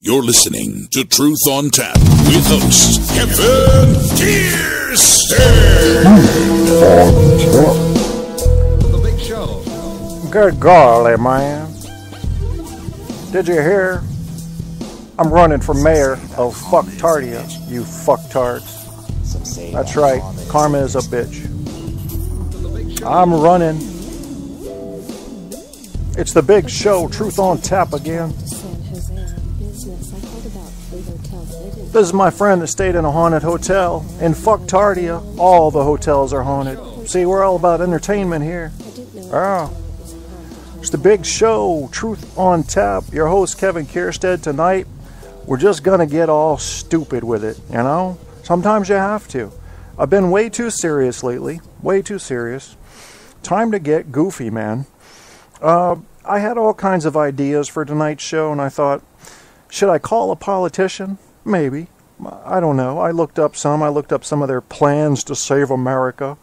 You're listening to Truth on Tap with host Quentin Tarantino. The Big Show. Good golly, man. Did you hear? I'm running for mayor of Fucktardia, you fucktards. That's right, karma is a bitch. I'm running. It's the Big Show, Truth on Tap again. This is my friend that stayed in a haunted hotel in Fucktardia. All the hotels are haunted. See, we're all about entertainment here. It's the Big Show, Truth on Tap. Your host, Kevin Kierstead. Tonight, we're just going to get all stupid with it, you know? Sometimes you have to. I've been way too serious lately. Way too serious. Time to get goofy, man. I had all kinds of ideas for tonight's show, and I thought, should I call a politician? Maybe. I don't know. I looked up some of their plans to save America.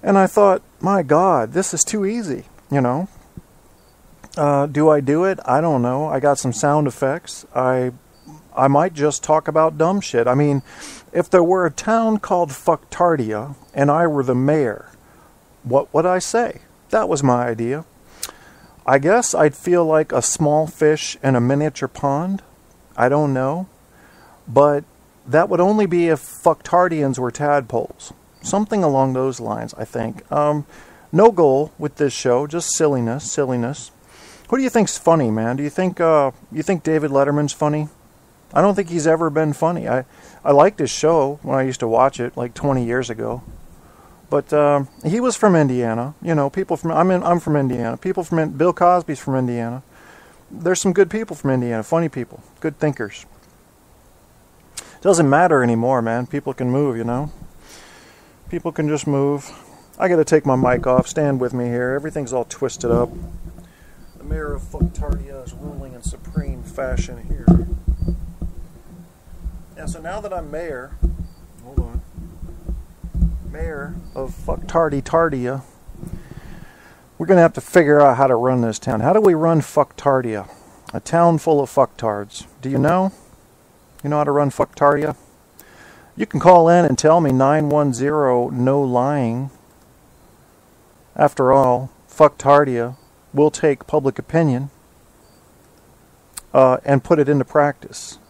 And I thought, my God, this is too easy, you know. Do I do it? I don't know. I got some sound effects. I might just talk about dumb shit. I mean, if there were a town called Fucktardia and I were the mayor, what would I say? That was my idea. I guess I'd feel like a small fish in a miniature pond. I don't know. But that would only be if Fucktardians were tadpoles. Something along those lines, I think. No goal with this show, just silliness. Who do you think's funny, man? Do you think David Letterman's funny? I don't think he's ever been funny. I liked his show when I used to watch it like 20 years ago. But he was from Indiana. You know, people from I'm from Indiana. Bill Cosby's from Indiana. There's some good people from Indiana, funny people, good thinkers. Doesn't matter anymore, man. People can move, you know. People can just move. I got to take my mic off. Stand with me here. Everything's all twisted up. The mayor of Fucktardia is ruling in supreme fashion here. Yeah, so now that I'm mayor, hold on, mayor of Fucktardia, we're going to have to figure out how to run this town. How do we run Fucktardia? A town full of fucktards. Do you know? You know how to run Fucktardia? You can call in and tell me 910 no lying. After all, Fucktardia will take public opinion and put it into practice.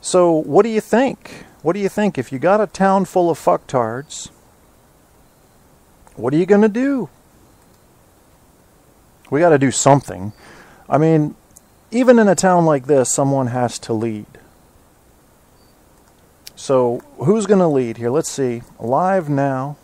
So what do you think? What do you think? If you got a town full of fucktards, what are you going to do? We got to do something. I mean, even in a town like this, someone has to lead. So who's going to lead here? Let's see. Live now.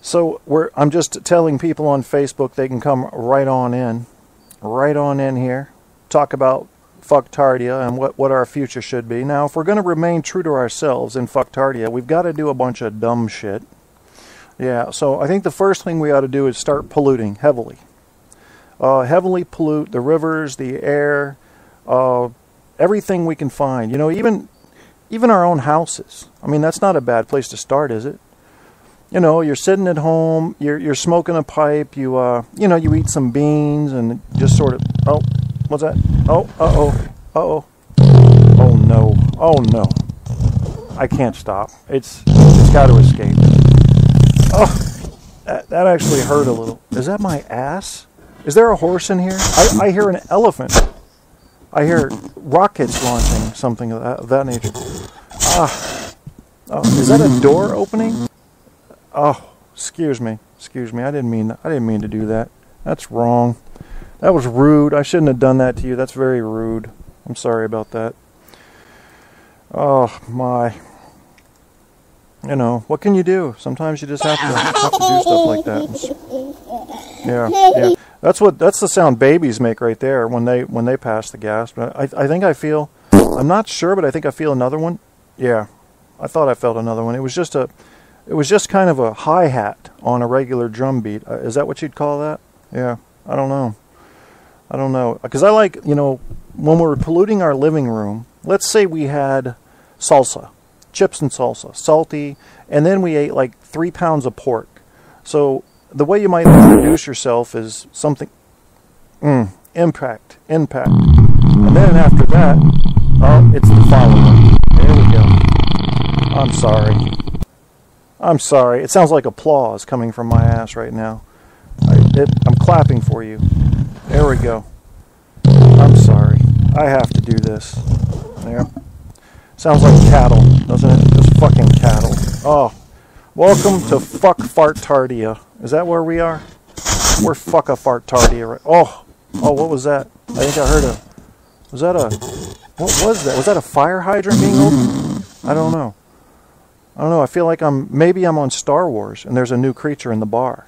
So I'm just telling people on Facebook they can come right on in here, talk about Fucktardia and what our future should be. Now, if we're going to remain true to ourselves in Fucktardia, we've got to do a bunch of dumb shit. Yeah, so I think the first thing we ought to do is start polluting heavily. Heavily pollute the rivers, the air, everything we can find. You know, even our own houses. I mean, that's not a bad place to start, is it? You know, you're sitting at home, you're smoking a pipe, you eat some beans and just sort of, oh, what's that? Oh, oh no, I can't stop. It's got to escape. Oh, that actually hurt a little. Is that my ass? Is there a horse in here? I hear an elephant. I hear rockets launching, something of that nature. Is that a door opening? Oh, excuse me. I didn't mean to do that. That's wrong. That was rude. I shouldn't have done that to you. That's very rude. I'm sorry about that. Oh my. You know, what can you do? Sometimes you just have to do stuff like that. Yeah. That's the sound babies make right there when they pass the gas. But I think I feel, I'm not sure, but I think I feel another one. Yeah, I thought I felt another one. It was just kind of a hi-hat on a regular drum beat. Is that what you'd call that? Yeah, I don't know. Because I like, you know, when we're polluting our living room, let's say we had salsa, chips and salsa, salty, and then we ate like 3 pounds of pork. So the way you might introduce yourself is something. Impact. And then after that, oh, it's the following. There we go. I'm sorry. It sounds like applause coming from my ass right now. I'm clapping for you. There we go. I'm sorry. I have to do this. There. Sounds like cattle, doesn't it? Just fucking cattle. Oh. Welcome to Fuck-Fartardia. Is that where we are? We're Fuck-a-Fartardia, right? Oh, what was that? I think I heard what was that? Was that a fire hydrant being opened? I don't know. I feel like maybe I'm on Star Wars and there's a new creature in the bar.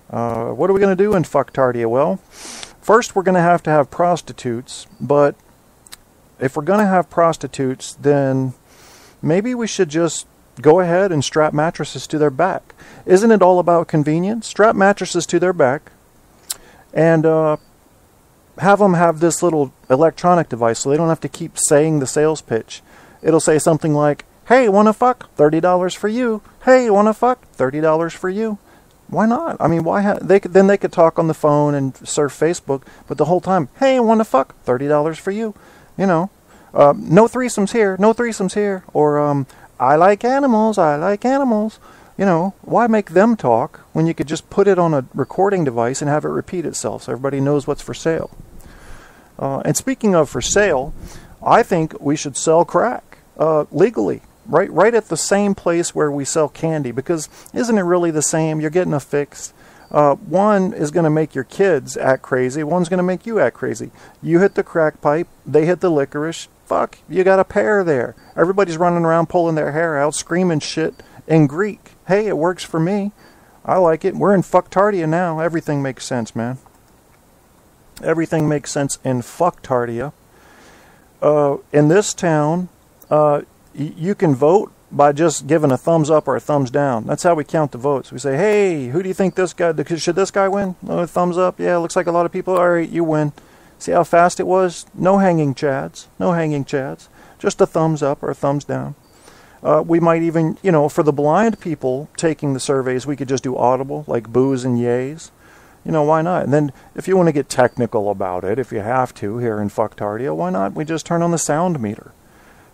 What are we going to do in Fucktardia? Well, first we're going to have prostitutes, but if we're going to have prostitutes, then maybe we should just go ahead and strap mattresses to their back. Isn't it all about convenience? Strap mattresses to their back and have them have this little electronic device so they don't have to keep saying the sales pitch. It'll say something like, hey, wanna fuck? $30 for you. Hey, wanna fuck? $30 for you. Why not? I mean, then they could talk on the phone and surf Facebook, but the whole time, hey, wanna fuck? $30 for you. You know, no threesomes here, no threesomes here. Or, I like animals. You know, why make them talk when you could just put it on a recording device and have it repeat itself so everybody knows what's for sale? And speaking of for sale, I think we should sell crack legally, right at the same place where we sell candy, because isn't it really the same? You're getting a fix. One is going to make your kids act crazy. One's going to make you act crazy. You hit the crack pipe. They hit the licorice. Fuck, you got a pair there. Everybody's running around pulling their hair out, screaming shit in Greek. Hey, it works for me. I like it. We're in Fucktardia now. Everything makes sense, man. Everything makes sense in Fucktardia. In this town, you can vote by just giving a thumbs up or a thumbs down. That's how we count the votes. We say, hey, who do you think should this guy win? Oh, thumbs up. Yeah, looks like a lot of people. All right, you win. See how fast it was? No hanging chads. Just a thumbs up or a thumbs down. We might even, for the blind people taking the surveys, we could just do audible, like boos and yays. Why not? And then if you want to get technical about it, if you have to here in Fucktardia, why not? We just turn on the sound meter.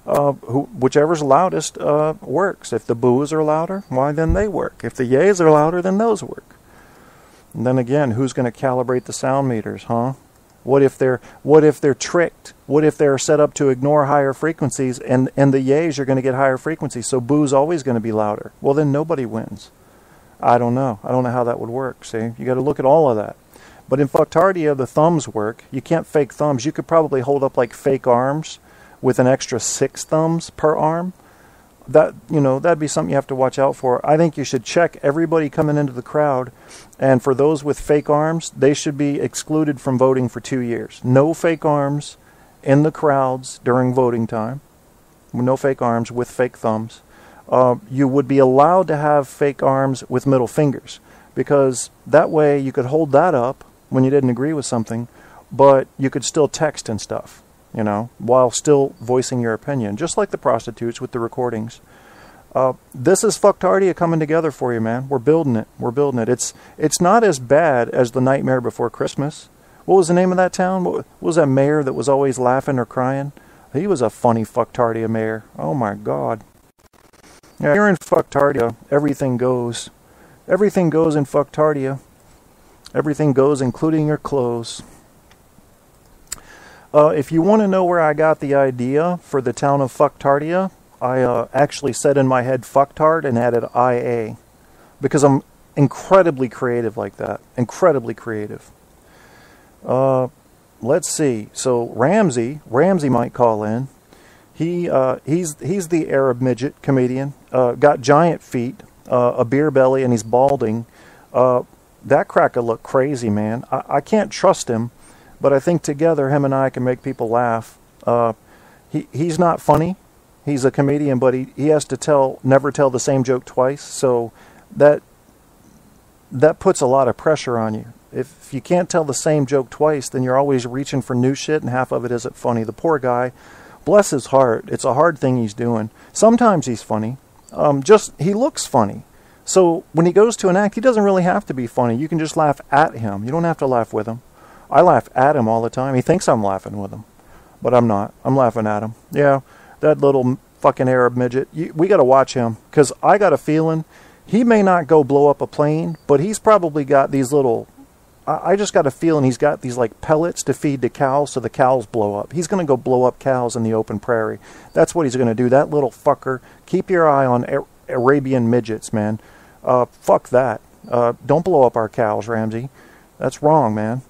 Whichever's loudest works. If the boos are louder, why then they work. If the yays are louder, then those work. And then again, who's going to calibrate the sound meters, huh? What if they're tricked? What if they're set up to ignore higher frequencies and the yays are going to get higher frequencies, so boo's always going to be louder? Well, then nobody wins. I don't know how that would work. See, you got to look at all of that. But in Fucktardia, the thumbs work. You can't fake thumbs. You could probably hold up like fake arms with an extra 6 thumbs per arm. That'd be something you have to watch out for. I think you should check everybody coming into the crowd, and for those with fake arms, they should be excluded from voting for 2 years. No fake arms in the crowds during voting time. No fake arms with fake thumbs. You would be allowed to have fake arms with middle fingers, because that way you could hold that up when you didn't agree with something, but you could still text and stuff. While still voicing your opinion, just like the prostitutes with the recordings. This is Fucktardia coming together for you, man. We're building it. It's not as bad as the Nightmare Before Christmas. What was the name of that town? What was that mayor that was always laughing or crying? He was a funny Fucktardia mayor. Oh my God. Yeah, here in Fucktardia, everything goes. Everything goes in Fucktardia. Everything goes, including your clothes. If you want to know where I got the idea for the town of Fucktardia, I actually said in my head Fucktard and added IA, because I'm incredibly creative like that. Incredibly creative. Let's see. So Ramsey might call in. He's the Arab midget comedian. Got giant feet, a beer belly, and he's balding. That cracker looked crazy, man. I can't trust him. But I think together, him and I can make people laugh. He's not funny. He's a comedian, but he has to never tell the same joke twice. So that puts a lot of pressure on you. If you can't tell the same joke twice, then you're always reaching for new shit, and half of it isn't funny. The poor guy, bless his heart, it's a hard thing he's doing. Sometimes he's funny. He looks funny. So when he goes to an act, he doesn't really have to be funny. You can just laugh at him. You don't have to laugh with him. I laugh at him all the time. He thinks I'm laughing with him, but I'm not. I'm laughing at him. Yeah, that little fucking Arab midget. We got to watch him, because I got a feeling he may not go blow up a plane, but he's probably got these little... I just got a feeling he's got these like pellets to feed to cows so the cows blow up. He's going to go blow up cows in the open prairie. That's what he's going to do. That little fucker. Keep your eye on Arabian midgets, man. Fuck that. Don't blow up our cows, Ramsey. That's wrong, man.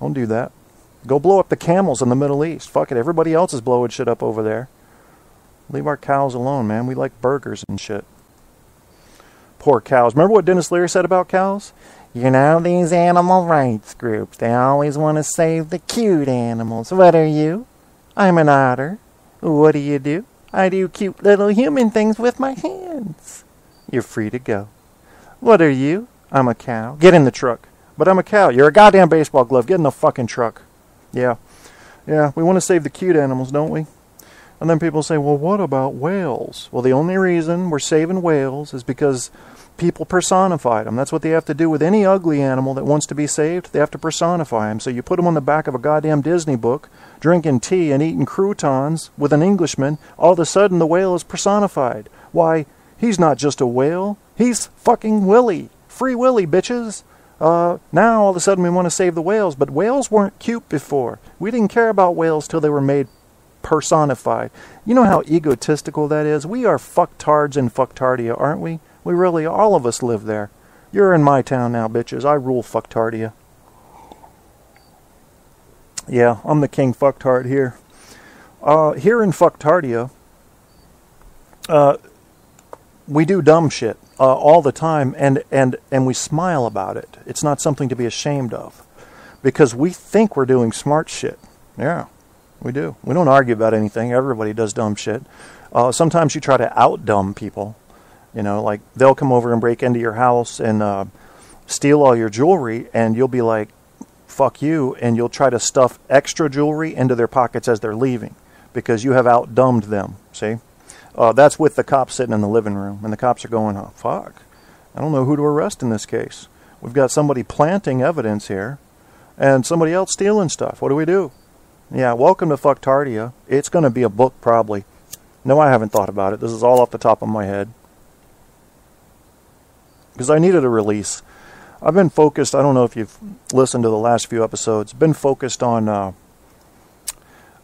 Don't do that. Go blow up the camels in the Middle East. Fuck it. Everybody else is blowing shit up over there. Leave our cows alone, man. We like burgers and shit. Poor cows. Remember what Dennis Leary said about cows? You know, these animal rights groups, they always want to save the cute animals. What are you? I'm an otter. What do? I do cute little human things with my hands. You're free to go. What are you? I'm a cow. Get in the truck. But I'm a cow. You're a goddamn baseball glove. Get in the fucking truck. Yeah. Yeah, we want to save the cute animals, don't we? And then people say, well, what about whales? Well, the only reason we're saving whales is because people personified them. That's what they have to do with any ugly animal that wants to be saved. They have to personify them. So you put them on the back of a goddamn Disney book, drinking tea and eating croutons with an Englishman, all of a sudden the whale is personified. Why, he's not just a whale. He's fucking Willy. Free Willy, bitches. Now all of a sudden we want to save the whales, but whales weren't cute before. We didn't care about whales till they were made personified. You know how egotistical that is? We are fucktards in fucktardia, aren't we? We really, all of us live there. You're in my town now, bitches. I rule fucktardia. Yeah, I'm the king fucktard here. Here in fucktardia, we do dumb shit all the time, and we smile about it. It's not something to be ashamed of, because we think we're doing smart shit. Yeah, we do. We don't argue about anything. Everybody does dumb shit. Sometimes you try to out-dumb people. You know, like, they'll come over and break into your house and steal all your jewelry, and you'll be like, fuck you, and you'll try to stuff extra jewelry into their pockets as they're leaving, because you have out-dumbed them, see? That's with the cops sitting in the living room, and the cops are going, oh, fuck, I don't know who to arrest in this case. We've got somebody planting evidence here, and somebody else stealing stuff. What do we do? Yeah, welcome to Fucktardia. It's going to be a book, probably. No, I haven't thought about it. This is all off the top of my head. Because I needed a release. I've been focused, I don't know if you've listened to the last few episodes, been focused on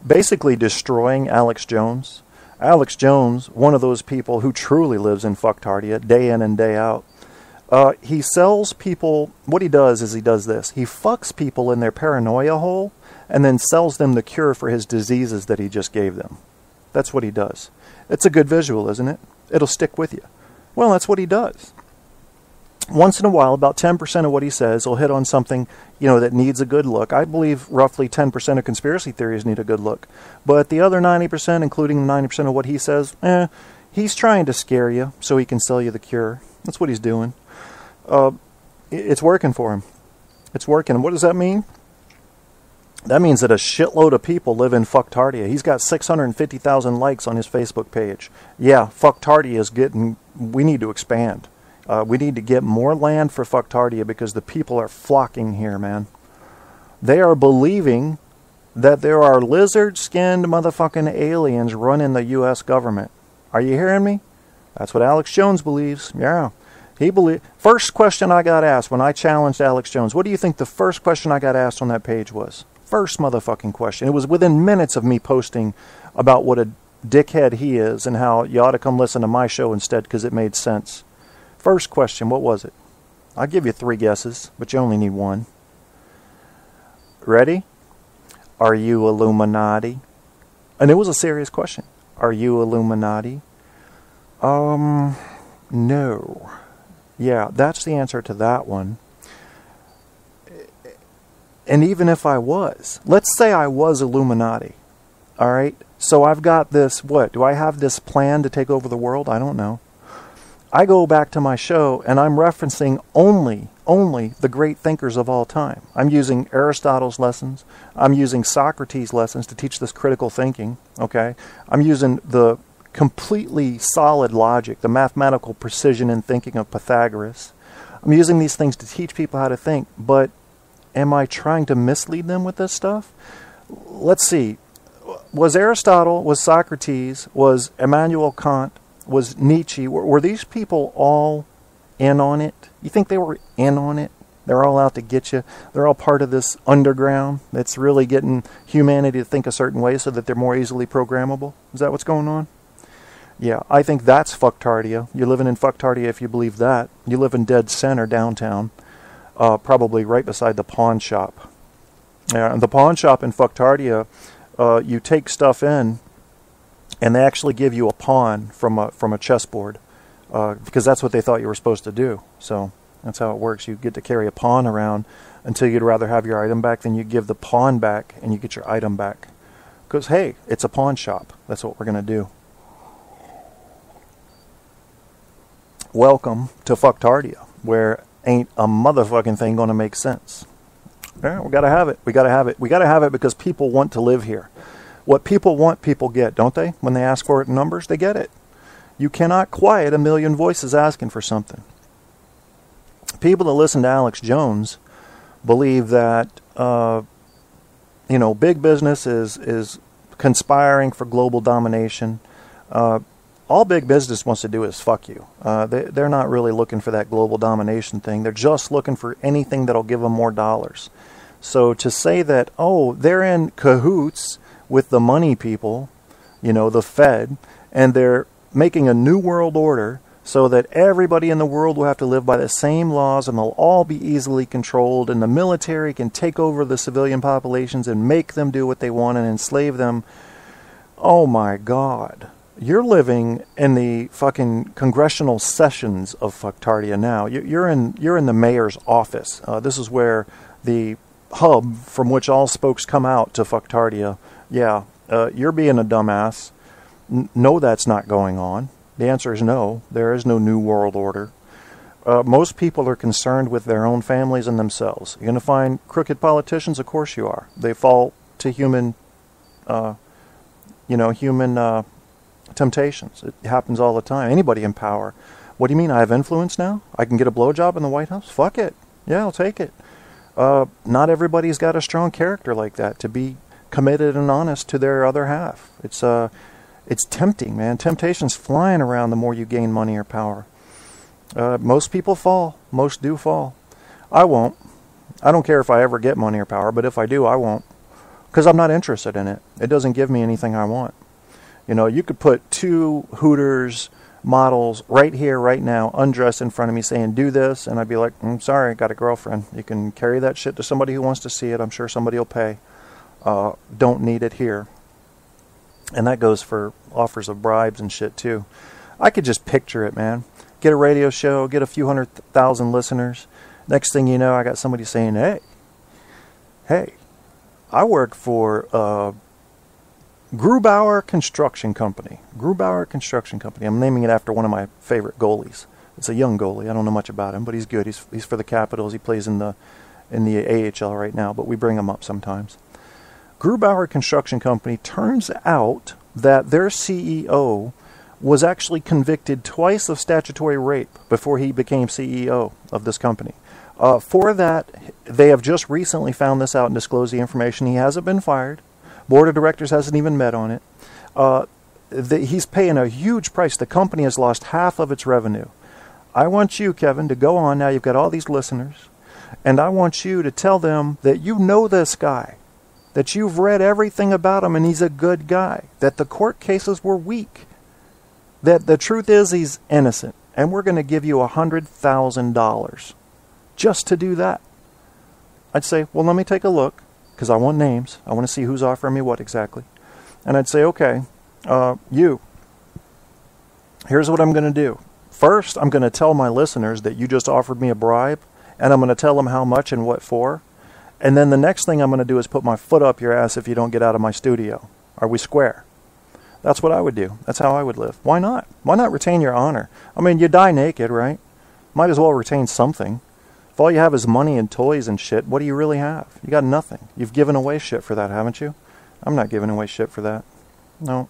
basically destroying Alex Jones. Alex Jones, one of those people who truly lives in fucktardia, day in and day out. He sells people, what he does is he does this. He fucks people in their paranoia hole and then sells them the cure for his diseases that he just gave them. That's what he does. It's a good visual, isn't it? It'll stick with you. Well, that's what he does. Once in a while, about 10% of what he says will hit on something, you know, that needs a good look. I believe roughly 10% of conspiracy theories need a good look. But the other 90%, including the 90% of what he says, he's trying to scare you so he can sell you the cure. That's what he's doing. It's working for him. It's working. And what does that mean? That means that a shitload of people live in Fucktardia. He's got 650,000 likes on his Facebook page. Yeah, Fucktardia is getting... We need to expand. We need to get more land for Fucktardia because the people are flocking here, man. They are believing that there are lizard-skinned motherfucking aliens running the U.S. government. Are you hearing me? That's what Alex Jones believes. Yeah. First question I got asked when I challenged Alex Jones, what do you think the first question I got asked on that page was? First motherfucking question. It was within minutes of me posting about what a dickhead he is and how you ought to come listen to my show instead because it made sense. First question, what was it? I'll give you 3 guesses, but you only need 1. Ready? Are you Illuminati? And it was a serious question. Are you Illuminati? No. Yeah, that's the answer to that one. And even if I was, let's say I was Illuminati. All right? So I've got this, what? Do I have this plan to take over the world? I don't know. I go back to my show and I'm referencing only the great thinkers of all time. I'm using Aristotle's lessons. I'm using Socrates' lessons to teach this critical thinking. Okay? I'm using the completely solid logic, the mathematical precision in thinking of Pythagoras. I'm using these things to teach people how to think, but am I trying to mislead them with this stuff? Let's see. Was Aristotle, was Socrates, was Immanuel Kant, was Nietzsche, were these people all in on it? You think they were in on it? They're all out to get you. They're all part of this underground that's really getting humanity to think a certain way so that they're more easily programmable. Is that what's going on? Yeah, I think that's fucktardia. You're living in fucktardia if you believe that. You live in dead center downtown, probably right beside the pawn shop. And the pawn shop in fucktardia, you take stuff in, and they actually give you a pawn from a chessboard, because that's what they thought you were supposed to do. So that's how it works. You get to carry a pawn around until you'd rather have your item back, then you give the pawn back and you get your item back. Because, hey, it's a pawn shop. That's what we're going to do. Welcome to fucktardia, where ain't a motherfucking thing going to make sense. Yeah, we got to have it. We got to have it. We got to have it because people want to live here. What people want, people get, don't they? When they ask for it in numbers, they get it. You cannot quiet a million voices asking for something. People that listen to Alex Jones believe that, big business is conspiring for global domination. All big business wants to do is fuck you. They're not really looking for that global domination thing. They're just looking for anything that'll give them more dollars. So to say that, they're in cahoots with the money people, the Fed, and they're making a new world order so that everybody in the world will have to live by the same laws and they'll all be easily controlled and the military can take over the civilian populations and make them do what they want and enslave them. Oh my God. You're living in the fucking congressional sessions of fucktardia now. You're in the mayor's office. This is where the hub from which all spokes come out to fucktardia. Yeah, you're being a dumbass. No, that's not going on. The answer is no. There is no new world order. Most people are concerned with their own families and themselves. You're going to find crooked politicians? Of course you are. They fall to human temptations. It happens all the time. Anybody in power. What do you mean I have influence now? I can get a blowjob in the White House? Fuck it. Yeah, I'll take it. Not everybody's got a strong character like that to be committed and honest to their other half. It's tempting, man. Temptation's flying around the more you gain money or power. Most people fall. Most do fall. I won't. I don't care if I ever get money or power, but if I do, I won't. Because I'm not interested in it. It doesn't give me anything I want. You could put 2 Hooters models right here, right now, undressed in front of me saying, do this, and I'd be like, I'm sorry, I got a girlfriend. You can carry that shit to somebody who wants to see it. I'm sure somebody will pay. Don't need it here. And that goes for offers of bribes and shit, too. I could just picture it, man. Get a radio show, get a few 100,000 listeners. Next thing you know, I got somebody saying, hey, I work for Grubauer Construction Company. Grubauer Construction Company. I'm naming it after one of my favorite goalies. It's a young goalie. I don't know much about him, but he's good. He's for the Capitals. He plays in the AHL right now, but we bring him up sometimes. Grubauer Construction Company, turns out that their CEO was actually convicted twice of statutory rape before he became CEO of this company. For that, they have just recently found this out and disclosed the information. He hasn't been fired. Board of directors hasn't even met on it. He's paying a huge price. The company has lost half of its revenue. I want you, Kevin, to go on now. You've got all these listeners. And I want you to tell them that you know this guy. That you've read everything about him and he's a good guy. That the court cases were weak. That the truth is he's innocent. And we're going to give you $100,000 just to do that. I'd say, well, let me take a look. Because I want names. I want to see who's offering me what exactly. And I'd say, okay, here's what I'm going to do. First, I'm going to tell my listeners that you just offered me a bribe. And I'm going to tell them how much and what for. And then the next thing I'm going to do is put my foot up your ass if you don't get out of my studio. Are we square? That's what I would do. That's how I would live. Why not? Why not retain your honor? I mean, you die naked, right? Might as well retain something. If all you have is money and toys and shit, what do you really have? You got nothing. You've given away shit for that, haven't you? I'm not giving away shit for that. No,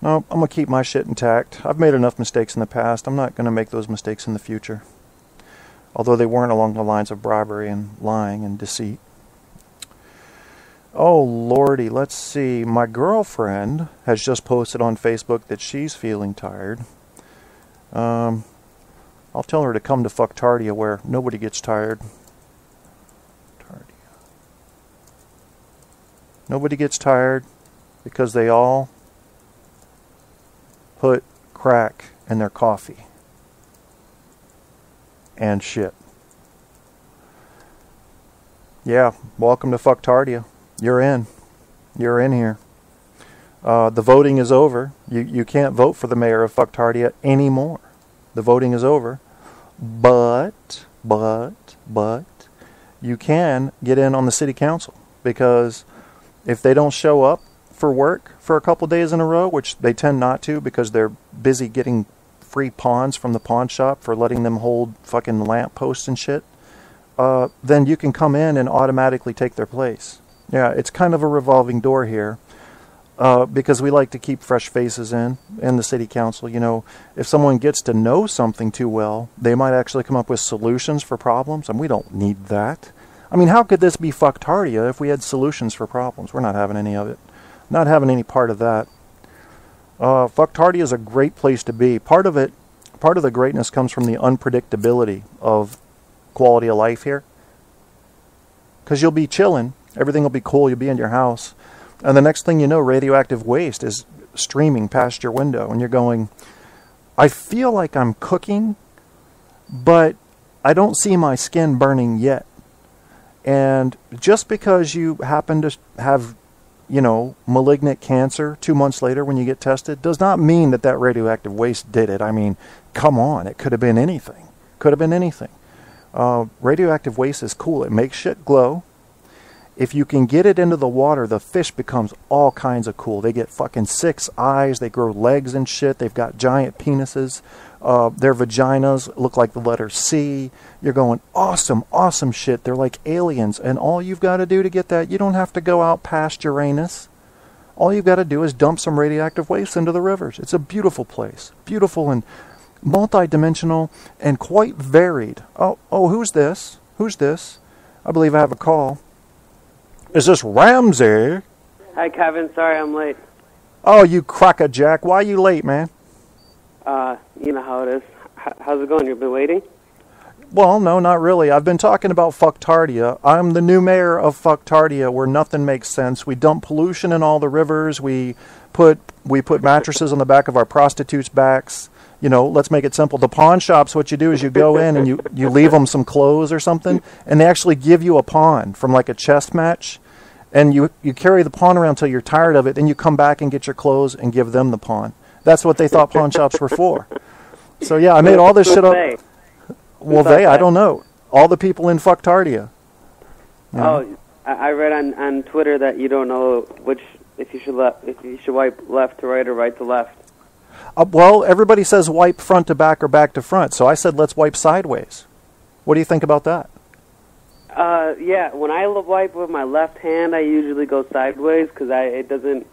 I'm going to keep my shit intact. I've made enough mistakes in the past. I'm not going to make those mistakes in the future. although they weren't along the lines of bribery and lying and deceit. Oh, Lordy, let's see. My girlfriend has just posted on Facebook that she's feeling tired. I'll tell her to come to Fucktardia where nobody gets tired. Nobody gets tired because they all put crack in their coffee and shit. Yeah, welcome to Fucktardia. You're in. You're in here. The voting is over. You can't vote for the mayor of Fucktardia anymore. The voting is over. But you can get in on the city council, because if they don't show up for work for a couple days in a row, which they tend not to because they're busy getting free pawns from the pawn shop for letting them hold fucking lamp posts and shit, then you can come in and automatically take their place. Yeah, it's kind of a revolving door here, because we like to keep fresh faces in the city council. You know, if someone gets to know something too well, they might actually come up with solutions for problems, and we don't need that. I mean, how could this be Fucktardia if we had solutions for problems? We're not having any of it. Not having any part of that. Fucktardia is a great place to be. Part of the greatness comes from the unpredictability of quality of life here. Because you'll be chilling. Everything will be cool. You'll be in your house. And the next thing you know, radioactive waste is streaming past your window. And you're going, I feel like I'm cooking, but I don't see my skin burning yet. And just because you happen to have, you know, malignant cancer 2 months later when you get tested does not mean that that radioactive waste did it. I mean, come on. It could have been anything. Could have been anything. Radioactive waste is cool. It makes shit glow. If you can get it into the water, the fish becomes all kinds of cool. They get fucking 6 eyes. They grow legs and shit. They've got giant penises. Their vaginas look like the letter C. You're going, awesome, awesome shit. They're like aliens. And all you've got to do to get that, you don't have to go out past Uranus. All you've got to do is dump some radioactive waste into the rivers. It's a beautiful place. Beautiful and multi-dimensional and quite varied. Oh, who's this? Who's this? I believe I have a call. Is this Ramsey? Hi, Kevin. Sorry I'm late. Oh, you crackerjack. Why are you late, man? You know how it is. How's it going? You've been waiting? Well, no, not really. I've been talking about Fucktardia. I'm the new mayor of Fucktardia, where nothing makes sense. We dump pollution in all the rivers. We put mattresses on the back of our prostitutes' backs. You know, let's make it simple. The pawn shops, what you do is you go in and you leave them some clothes or something, and they actually give you a pawn from like a chess match. And you carry the pawn around until you're tired of it. Then you come back and get your clothes and give them the pawn. That's what they thought pawn shops were for. So, yeah, I made all this shit up. Well, I don't know. All the people in Fucktardia. Oh, I read on Twitter that you don't know if you should wipe left to right or right to left. Well, everybody says wipe front to back or back to front. So I said let's wipe sideways. What do you think about that? Yeah, when I wipe with my left hand, I usually go sideways because the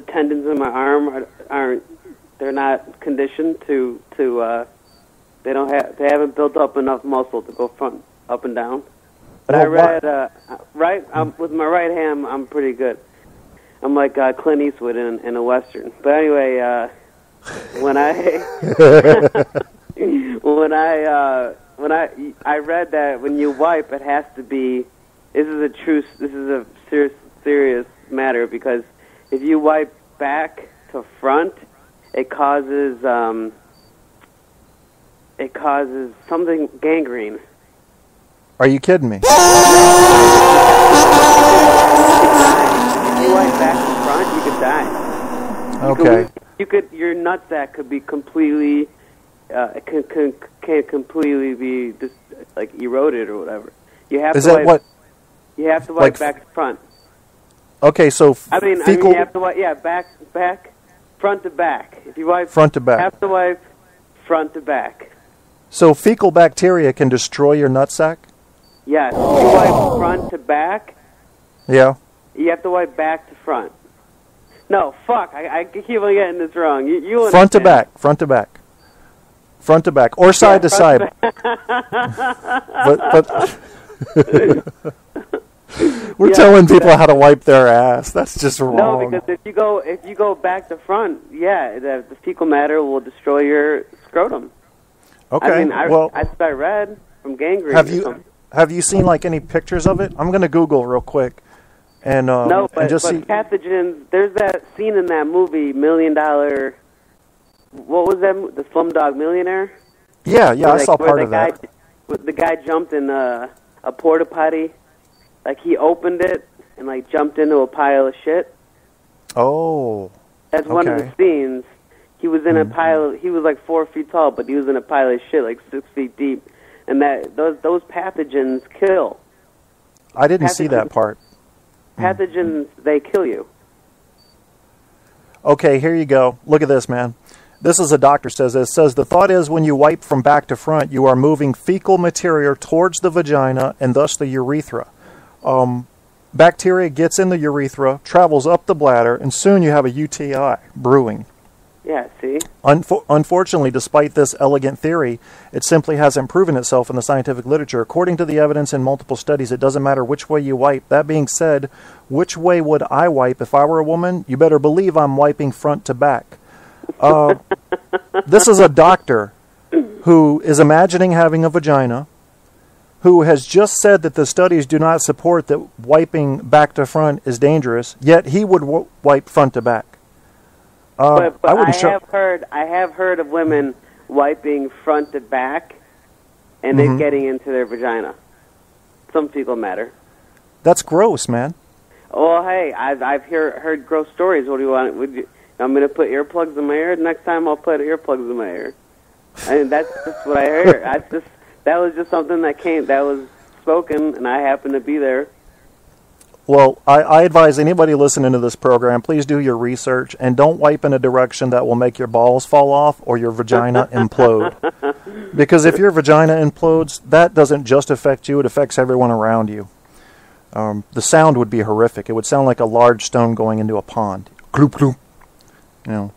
tendons in my arm they're not conditioned to they haven't built up enough muscle to go front up and down. But I read with my right hand, I'm pretty good. I'm like Clint Eastwood in a Western. But anyway, when I read that when you wipe, it has to be. This is a serious matter, because if you wipe back to front, it causes something gangrene. Are you kidding me? If you wipe back to front, you could die. Okay. Your nutsack could be completely. Can't completely be just like eroded or whatever. You have to wipe. You have to wipe back to front. Okay, so you have to wipe. Back, front to back. If you wipe front to back, you have to wipe front to back. So fecal bacteria can destroy your nutsack? Yes. If you wipe front to back. Yeah. You have to wipe back to front. No, fuck. I keep on getting this wrong. You front to back. Front to back. Front to back, or side to side. But we're telling people how to wipe their ass. That's just wrong. No, because if you go back to front, the fecal matter will destroy your scrotum. Okay. I mean, I read from gangrene. Have you seen like any pictures of it? I'm going to Google real quick. And no, but see pathogens. There's that scene in that movie, $1 Million. What was that? The Slumdog Millionaire. Yeah, I saw part of that. The guy jumped in a porta potty, like he opened it and like jumped into a pile of shit. Oh, that's one of the scenes. He was in a pile. He was like 4 feet tall, but he was in a pile of shit like 6 feet deep, and those pathogens kill. I didn't see that part. Pathogens, they kill you. Okay, here you go. Look at this, man. This is a doctor says this. Says the thought is when you wipe from back to front, you are moving fecal material towards the vagina and thus the urethra. Bacteria gets in the urethra, travels up the bladder, and soon you have a UTI brewing. Yeah, see? Unfortunately, despite this elegant theory, it simply hasn't proven itself in the scientific literature. According to the evidence in multiple studies, it doesn't matter which way you wipe. That being said, which way would I wipe if I were a woman? You better believe I'm wiping front to back. This is a doctor who is imagining having a vagina, who has just said that the studies do not support that wiping back to front is dangerous, yet he would wipe front to back. But I have heard of women wiping front to back and then getting into their vagina. Some fecal matter. That's gross, man. Oh, hey, I've heard gross stories. What do you want? I'm going to put earplugs in my ear. Next time I'll put earplugs in my ear. And that's just what I heard. That was just something that was spoken, and I happened to be there. Well, I advise anybody listening to this program, please do your research and don't wipe in a direction that will make your balls fall off or your vagina implode. Because if your vagina implodes, that doesn't just affect you, it affects everyone around you. The sound would be horrific. It would sound like a large stone going into a pond. Gloop, gloop. You know.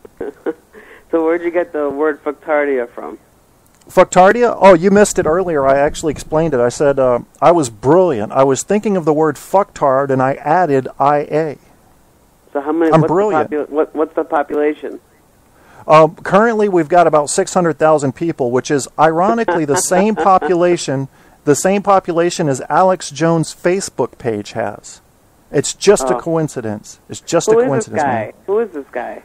So where'd you get the word fucktardia from? Fucktardia? Oh, you missed it earlier. I actually explained it. I said I was brilliant. I was thinking of the word fucktard, and I added IA. So how many? I'm brilliant. What's the population? Currently, we've got about 600,000 people, which is ironically the same population. The same population as Alex Jones' Facebook page has. It's just a coincidence. It's just a coincidence. Who is this guy?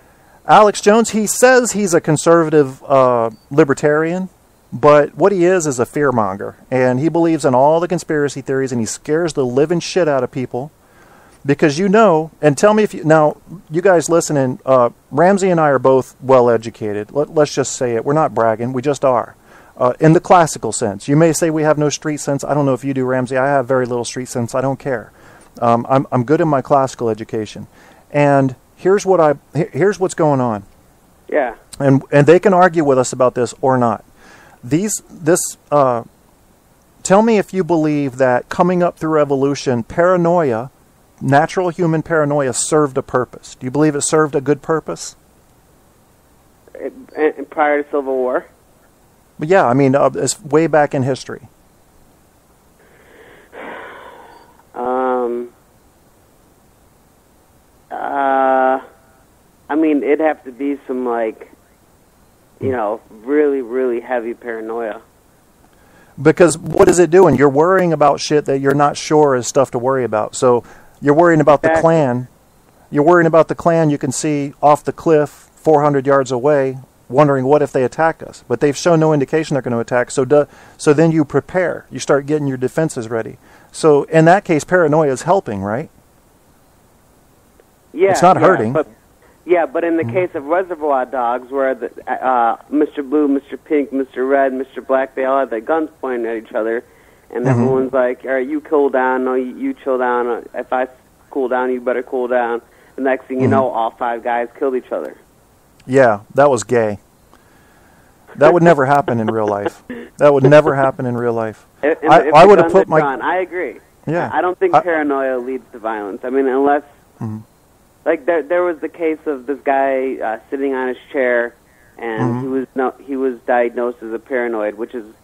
Alex Jones. He says he's a conservative libertarian. But what he is a fearmonger, and he believes in all the conspiracy theories, and he scares the living shit out of people. Because and tell me if now, you guys listening, Ramsey and I are both well-educated. Let's just say it. We're not bragging. We just are. In the classical sense. You may say we have no street sense. I don't know if you do, Ramsey. I have very little street sense. I don't care. I'm good in my classical education. And here's what's going on. Yeah. And they can argue with us about this or not. Tell me if you believe that coming up through evolution, paranoia, natural human paranoia, served a purpose. Do you believe it served a good purpose? Prior to Civil War? But yeah, I mean, it's way back in history. I mean, it'd have to be some, like, really, really heavy paranoia. Because what is it doing? You're worrying about shit that you're not sure is stuff to worry about. So you're worrying about the Klan. You're worrying about the Klan you can see off the cliff 400 yards away, wondering what if they attack us. But they've shown no indication they're going to attack. So then you prepare. You start getting your defenses ready. So in that case, paranoia is helping, right? Yeah, it's not hurting. But in the case of Reservoir Dogs, where Mr. Blue, Mr. Pink, Mr. Red, Mr. Black, they all have their guns pointing at each other, and everyone's like, all right, you cool down, no, you chill down, if I cool down, you better cool down. The next thing you know, all 5 guys killed each other. Yeah, that was gay. That would never happen in real life. That would never happen in real life. I would have put my... I agree. Yeah. I don't think paranoia leads to violence. I mean, unless... Like, there was the case of this guy sitting on his chair, and he was diagnosed as a paranoid,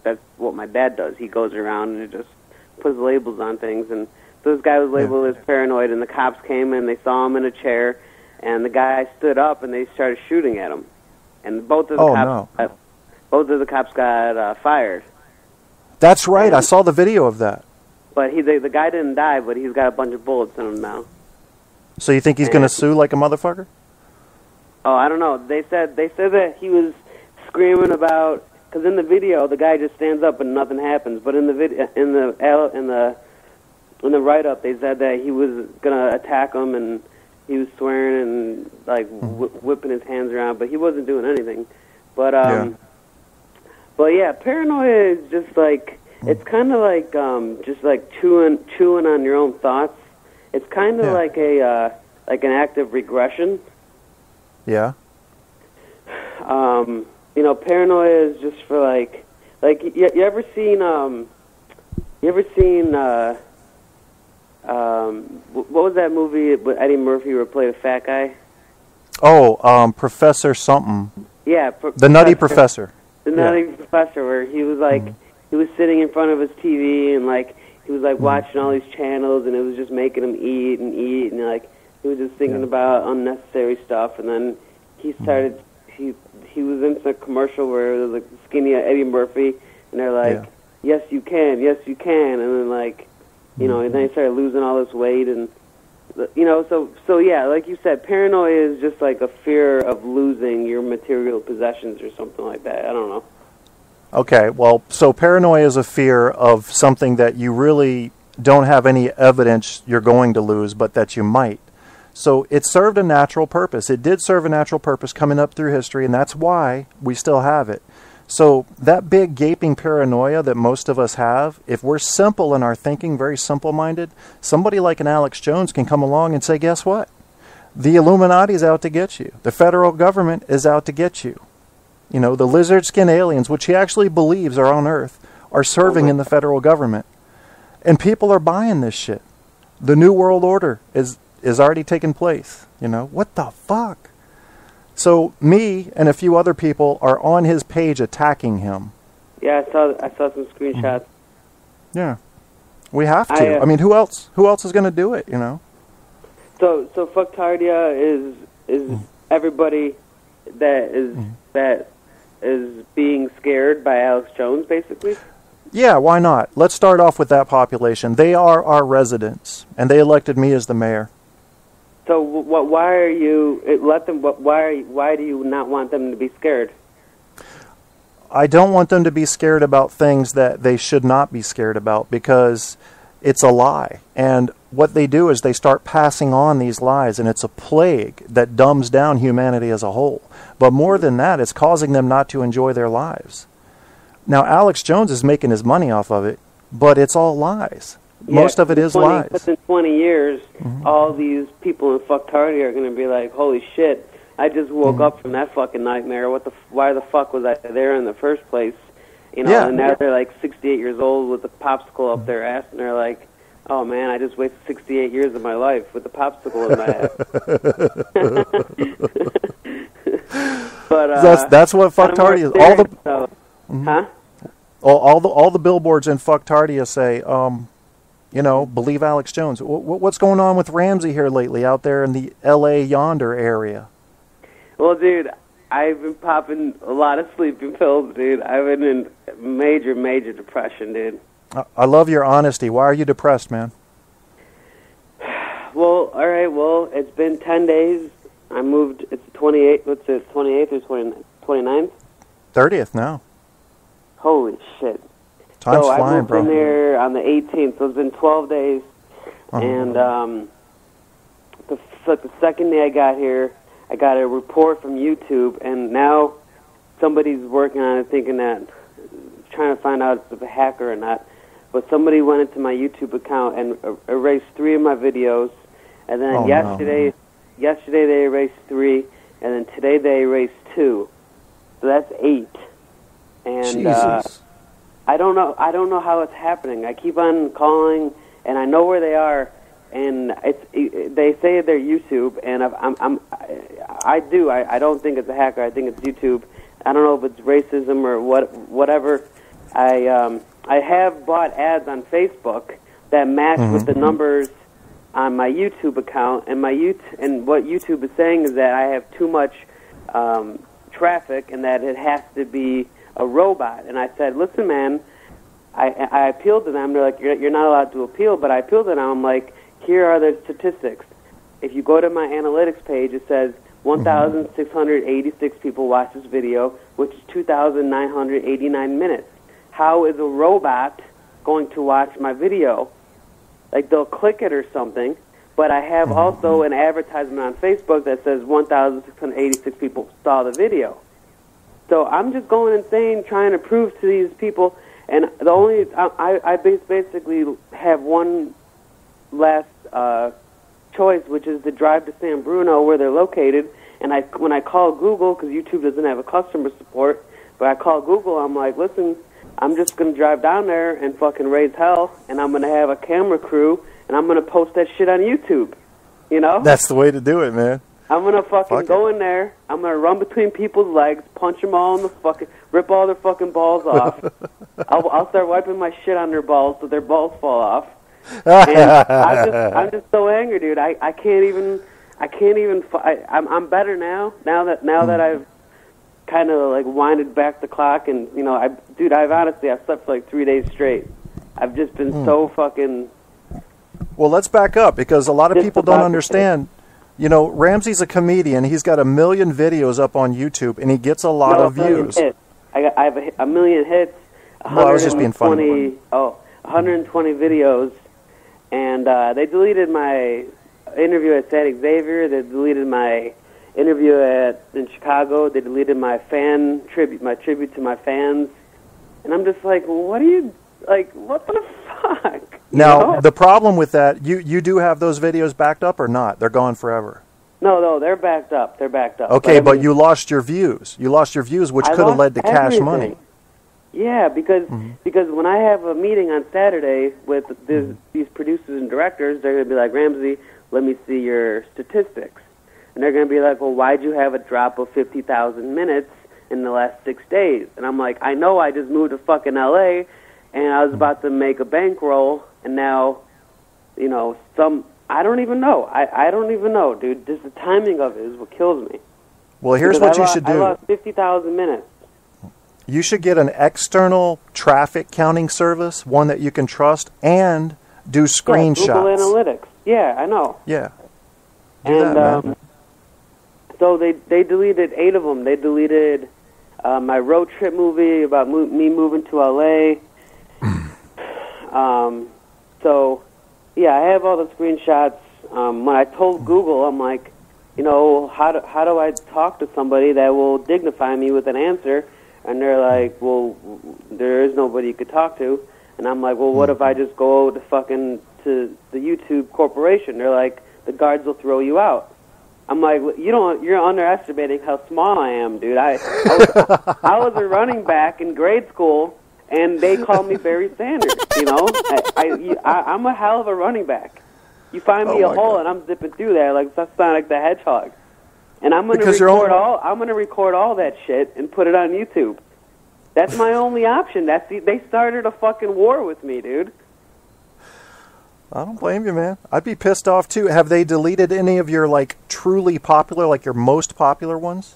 that's what my dad does. He goes around and just puts labels on things, and so this guy was labeled as paranoid, and the cops came and they saw him in a chair, and the guy stood up and they started shooting at him, and both of the cops got fired. That's right. I saw the video of that. But the guy didn't die, but he's got a bunch of bullets in him now. So you think he's going to sue like a motherfucker? Oh, I don't know. They said that he was screaming about, because in the video the guy just stands up and nothing happens. But in the video, in the write-up, they said that he was going to attack him, and he was swearing and like whipping his hands around, but he wasn't doing anything. But but yeah, paranoia is just like, it's kind of like just like chewing on your own thoughts. It's kind of like like an active regression. Yeah. You know, paranoia is just for like you ever seen what was that movie with Eddie Murphy where he played a fat guy? Oh, Professor something. Yeah, the Nutty Professor. The Nutty Professor, where he was like he was sitting in front of his TV and like he was like watching all these channels, and it was just making him eat, and like he was just thinking about unnecessary stuff, and then he started he was in a commercial where there was like skinny Eddie Murphy, and they're like, yes you can, and then like, you know, and then he started losing all this weight, and you know, so yeah, like you said, paranoia is just like a fear of losing your material possessions or something like that. I don't know. Okay, well, so paranoia is a fear of something that you really don't have any evidence you're going to lose, but that you might. So it served a natural purpose. It did serve a natural purpose coming up through history, and that's why we still have it. So that big gaping paranoia that most of us have, if we're simple in our thinking, very simple-minded, somebody like an Alex Jones can come along and say, guess what? The Illuminati is out to get you. The federal government is out to get you. You know, the lizard skin aliens, which he actually believes are on Earth, are serving in the federal government. And people are buying this shit. The New World Order is already taking place. You know, what the fuck? So me and a few other people are on his page attacking him. Yeah, I saw some screenshots. Yeah, we have to. I mean, who else is going to do it? You know. So fucktardia is everybody that is being scared by Alex Jones, basically. Yeah, why not? Let's start off with that population. They are our residents, and they elected me as the mayor. So why are you let them? Why do you not want them to be scared? I don't want them to be scared about things that they should not be scared about, because it's a lie. And what they do is they start passing on these lies, and it's a plague that dumbs down humanity as a whole. But more than that, it's causing them not to enjoy their lives. Now, Alex Jones is making his money off of it, but it's all lies. Most of it is lies. Within 20 years, all these people in fucktardia are going to be like, holy shit, I just woke up from that fucking nightmare. Why the fuck was I there in the first place? You know, and now they're like 68 years old with a popsicle up their ass, and they're like, oh man, I just wasted 68 years of my life with a popsicle in my ass. But that's what fucktardia is. All the billboards in fucktardia say, you know, believe Alex Jones. What's going on with Ramsey here lately out there in the L.A. yonder area? Well, dude, I've been popping a lot of sleeping pills, dude. I've been in major depression, dude. I love your honesty. Why are you depressed, man? Well, all right, well, it's been 10 days. I moved, it's 28th, what's it, 28th or 29th? 30th now. Holy shit. Time's flying, I moved bro. in there on the 18th, so it's been 12 days. And the second day I got here, I got a report from YouTube, and now somebody's working on it, thinking that, trying to find out if it's a hacker or not. But somebody went into my YouTube account and erased 3 of my videos, and then yesterday they erased 3, and then today they erased 2. So that's 8. And Jesus. I don't know how it's happening. I keep on calling, and I know where they are, and they say they're YouTube, and I don't think it's a hacker. I think it's YouTube, I don't know if it's racism or whatever. I have bought ads on Facebook that match with the numbers on my YouTube account, and and what YouTube is saying is that I have too much traffic and that it has to be a robot. And I said, listen, man, I appealed to them. They're like, you're not allowed to appeal, but I appealed to them. I'm like, here are the statistics. If you go to my analytics page, it says 1,686 people watched this video, which is 2,989 minutes. How is a robot going to watch my video? Like, they'll click it or something, but I have also an advertisement on Facebook that says 1,686 people saw the video. So I'm just going insane trying to prove to these people, and I basically have one last choice, which is to drive to San Bruno where they're located, and when I call Google, because YouTube doesn't have a customer support, but I call Google, I'm like, listen, I'm just going to drive down there and fucking raise hell, and I'm going to have a camera crew, and I'm going to post that shit on YouTube, you know? That's the way to do it, man. I'm going to fucking go in there, I'm going to run between people's legs, punch them all in the fucking, rip all their fucking balls off. I'll start wiping my shit on their balls so their balls fall off. And I'm just so angry, dude. I can't even, I'm better now that I've kind of like winded back the clock, and you know, I've slept for like 3 days straight. I've just been so fucking. Well, let's back up, because a lot of people don't understand. You know, Ramsey's a comedian. He's got 1 million videos up on YouTube, and he gets a lot of views. I have a million hits. Well, I was just being funny. 120 videos, and they deleted my interview at San Xavier. They deleted my interview in Chicago. They deleted my tribute to my fans, and I'm just like, what the fuck? Now, the problem with that, you do have those videos backed up or not? They're gone forever. No, they're backed up. Okay, but you lost your views. You lost your views, which could have led to cash money. Yeah, because when I have a meeting on Saturday with these producers and directors, they're going to be like, Ramsey, let me see your statistics. And they're going to be like, well, why'd you have a drop of 50,000 minutes in the last 6 days? And I'm like, I know, I just moved to fucking L.A., and I was about to make a bankroll, and now, you know, I don't even know. I don't even know, dude. Just the timing of it is what kills me. Well, here's what you should do. I lost 50,000 minutes. You should get an external traffic counting service, one that you can trust, and do screenshots. Yeah, Google Analytics. Yeah, I know. Yeah. Do that, man. So they deleted 8 of them. They deleted my road trip movie about me moving to L.A. So, yeah, I have all the screenshots. When I told Google, I'm like, you know, how do I talk to somebody that will dignify me with an answer? And they're like, well, there is nobody you could talk to. And I'm like, well, what if I just go to the YouTube corporation? They're like, the guards will throw you out. I'm like, you're underestimating how small I am, dude. I was a running back in grade school, and they called me Barry Sanders. You know, I'm a hell of a running back. You find me a hole, and I'm zipping through there like Sonic the Hedgehog. And I'm gonna record all that shit and put it on YouTube. That's my only option. They started a fucking war with me, dude. I don't blame you, man. I'd be pissed off too. Have they deleted any of your like truly popular, like your most popular ones?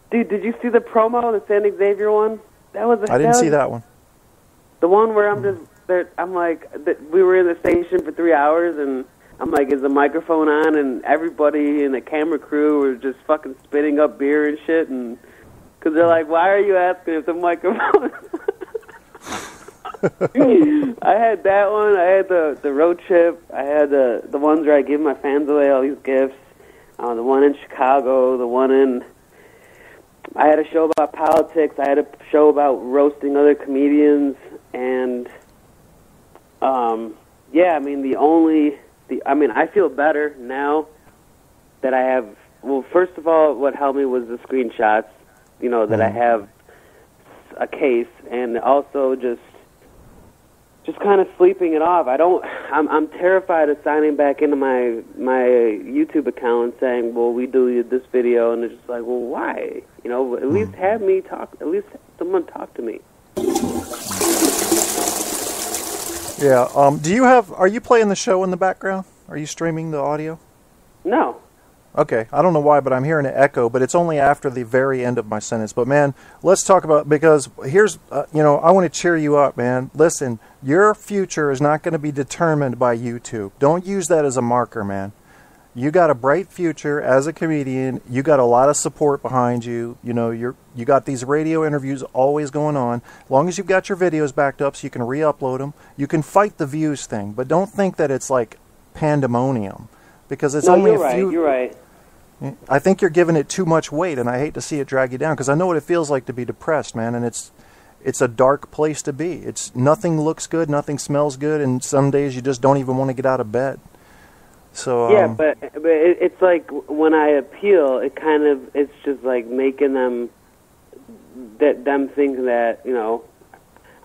Dude, did you see the promo, the San Xavier one? I didn't see that one. The one where I'm like, we were in the station for 3 hours, and I'm like, is the microphone on? And everybody in the camera crew were just fucking spitting up beer and shit, and because they're like, why are you asking if the microphone? I had that one. I had the road trip. I had the ones where I give my fans away all these gifts. The one in Chicago. The one in. I had a show about politics. I had a show about roasting other comedians, and yeah. I mean, I feel better now that I have. Well, first of all, what helped me was the screenshots. You know that I have a case, and also just. just kind of sleeping it off. I'm terrified of signing back into my YouTube account and saying, well, we deleted this video, and it's just like, well, why? You know, at least have me talk. At least someone talk to me. Yeah. Are you playing the show in the background? Are you streaming the audio? No. Okay, I don't know why, but I'm hearing an echo, but it's only after the very end of my sentence. But, man, let's talk about, because here's, I want to cheer you up, man. Listen, your future is not going to be determined by YouTube. Don't use that as a marker, man. You got a bright future as a comedian. You got a lot of support behind you. You know, you got these radio interviews always going on. As long as you've got your videos backed up so you can re-upload them, you can fight the views thing. But don't think that it's like pandemonium, because it's only a few. You're right. I think you're giving it too much weight, and I hate to see it drag you down, because I know what it feels like to be depressed, man, and it's a dark place to be. It's nothing looks good, nothing smells good, and some days you just don't even want to get out of bed. So yeah, but it's like when I appeal, it's just like making them think that, you know,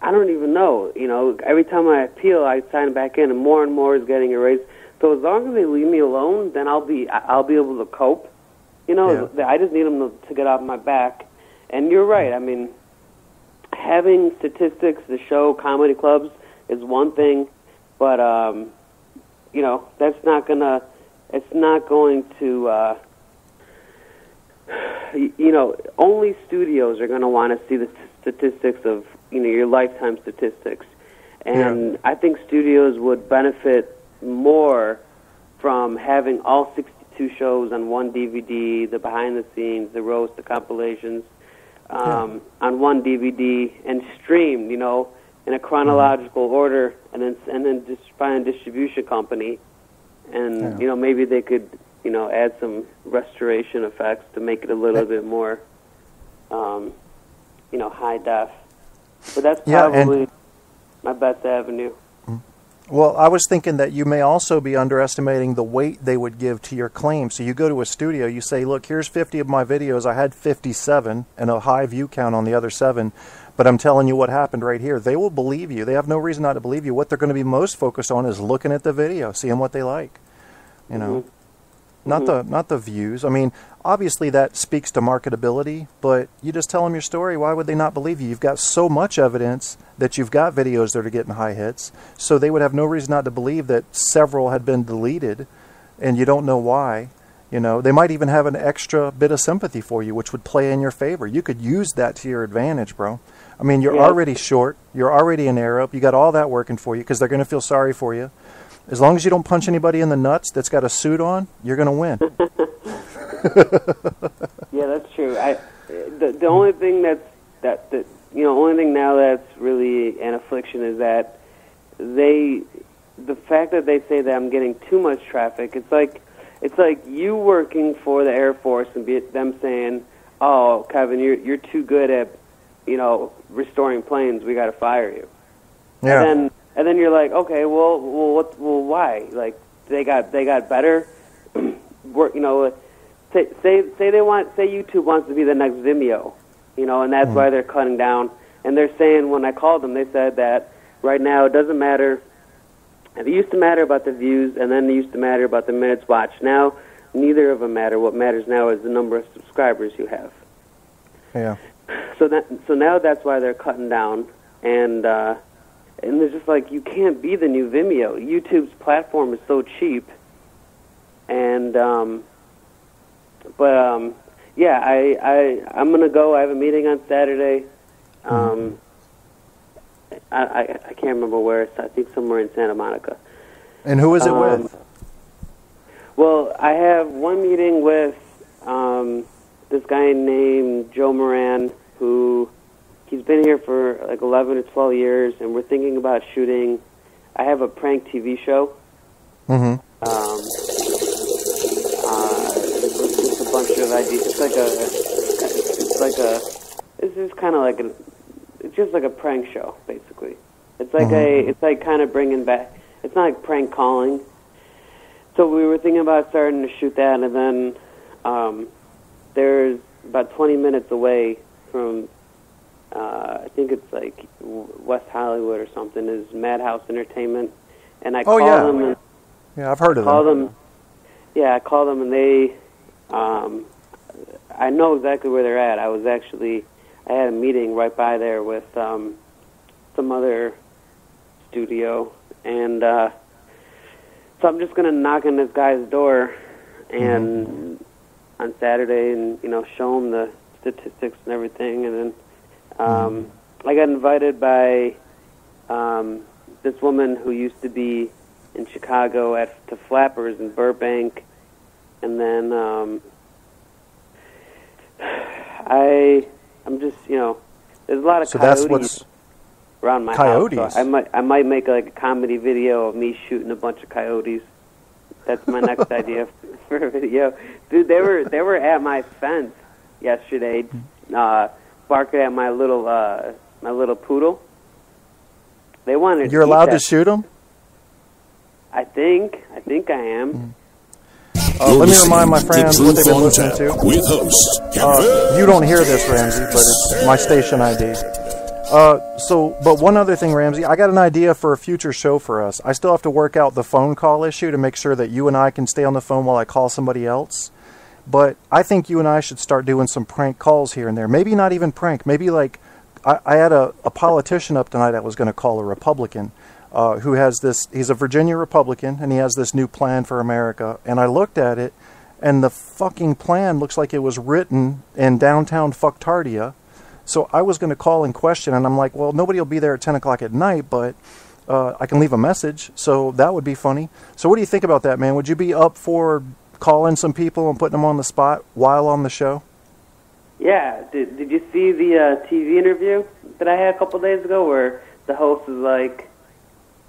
I don't even know. You know, every time I appeal, I sign back in, and more is getting erased. So as long as they leave me alone, then I'll be able to cope. You know, I just need them to get off my back. And you're right. I mean, having statistics to show comedy clubs is one thing, but you know, that's not gonna. It's not going to. You know, only studios are going to want to see the statistics of, you know, your lifetime statistics, and I think studios would benefit more from having all 62 shows on one DVD, the behind the scenes, the roast, the compilations, on one DVD, and streamed, you know, in a chronological order, and then just find a distribution company, and you know, maybe they could, you know, add some restoration effects to make it a little bit more, you know, high def. But that's probably my best avenue. Well, I was thinking that you may also be underestimating the weight they would give to your claim. So you go to a studio, you say, look, here's 50 of my videos. I had 57 and a high view count on the other 7. But I'm telling you what happened right here. They will believe you. They have no reason not to believe you. What they're going to be most focused on is looking at the video, seeing what they like. You know, not the views. I mean, obviously that speaks to marketability, but you just tell them your story. Why would they not believe you? You've got so much evidence that you've got videos that are getting high hits, so they would have no reason not to believe that several had been deleted, and you don't know why. You know, they might even have an extra bit of sympathy for you, which would play in your favor. You could use that to your advantage, bro. I mean, you're already short. You're already an Arab. You got all that working for you because they're going to feel sorry for you. As long as you don't punch anybody in the nuts that's got a suit on, you're going to win. Yeah, that's true. The only thing only thing now that's really an affliction is that the fact that they say that I'm getting too much traffic. It's like you working for the Air Force and them saying, "Oh, Kevin, you're too good at, you know, restoring planes. We got to fire you." Yeah. And then you're like, okay, well, why? Like they got better. Work, you know. Say YouTube wants to be the next Vimeo, you know, and that's why they're cutting down. And they're saying, when I called them, they said that right now it doesn't matter. It used to matter about the views, and then it used to matter about the minutes watched. Now, neither of them matter. What matters now is the number of subscribers you have. Yeah. So now that's why they're cutting down, and they're just like, you can't be the new Vimeo. YouTube's platform is so cheap, and I'm gonna go. I have a meeting on Saturday. I can't remember where. I think somewhere in Santa Monica. And who is it with? Well, I have one meeting with this guy named Joe Moran, who he's been here for like 11 or 12 years, and we're thinking about shooting. I have a prank TV show. Mm-hmm. It's a bunch of ideas. It's just like a prank show, basically. It's like it's like kind of bringing back. It's not like prank calling. So we were thinking about starting to shoot that, and then there's about 20 minutes away from I think it's like West Hollywood or something, is Madhouse Entertainment. And I Oh, called yeah. them. And Yeah, I've heard of called them. them. Yeah, I called them, and they. I know exactly where they're at. I had a meeting right by there with some other studio, and so I'm just gonna knock on this guy's door, and on Saturday, and show him the statistics and everything, and then I got invited by this woman who used to be in Chicago to Flappers in Burbank, and then I'm just there's a lot of So coyotes that's what's around my coyotes. house. So I might make like a comedy video of me shooting a bunch of coyotes. That's my next idea for a video. Dude, they were at my fence yesterday, barking at my little poodle. They wanted. You're allowed to shoot them? I think I am. Let me remind my friends what they've been listening to. With host You don't hear this, Ramsey, but it's my station ID. But one other thing, Ramsey, I got an idea for a future show for us. I still have to work out the phone call issue to make sure that you and I can stay on the phone while I call somebody else. But I think you and I should start doing some prank calls here and there. Maybe not even prank. Maybe like I had a politician up tonight that was going to call, a Republican, who has this, he's a Virginia Republican, and he has this new plan for America. And I looked at it, and the fucking plan looks like it was written in downtown Fucktardia. So I was going to call and question, and I'm like, well, nobody will be there at 10 o'clock at night, but I can leave a message, so that would be funny. So what do you think about that, man? Would you be up for calling some people and putting them on the spot while on the show? Yeah. Did you see the TV interview that I had a couple days ago where the host was like,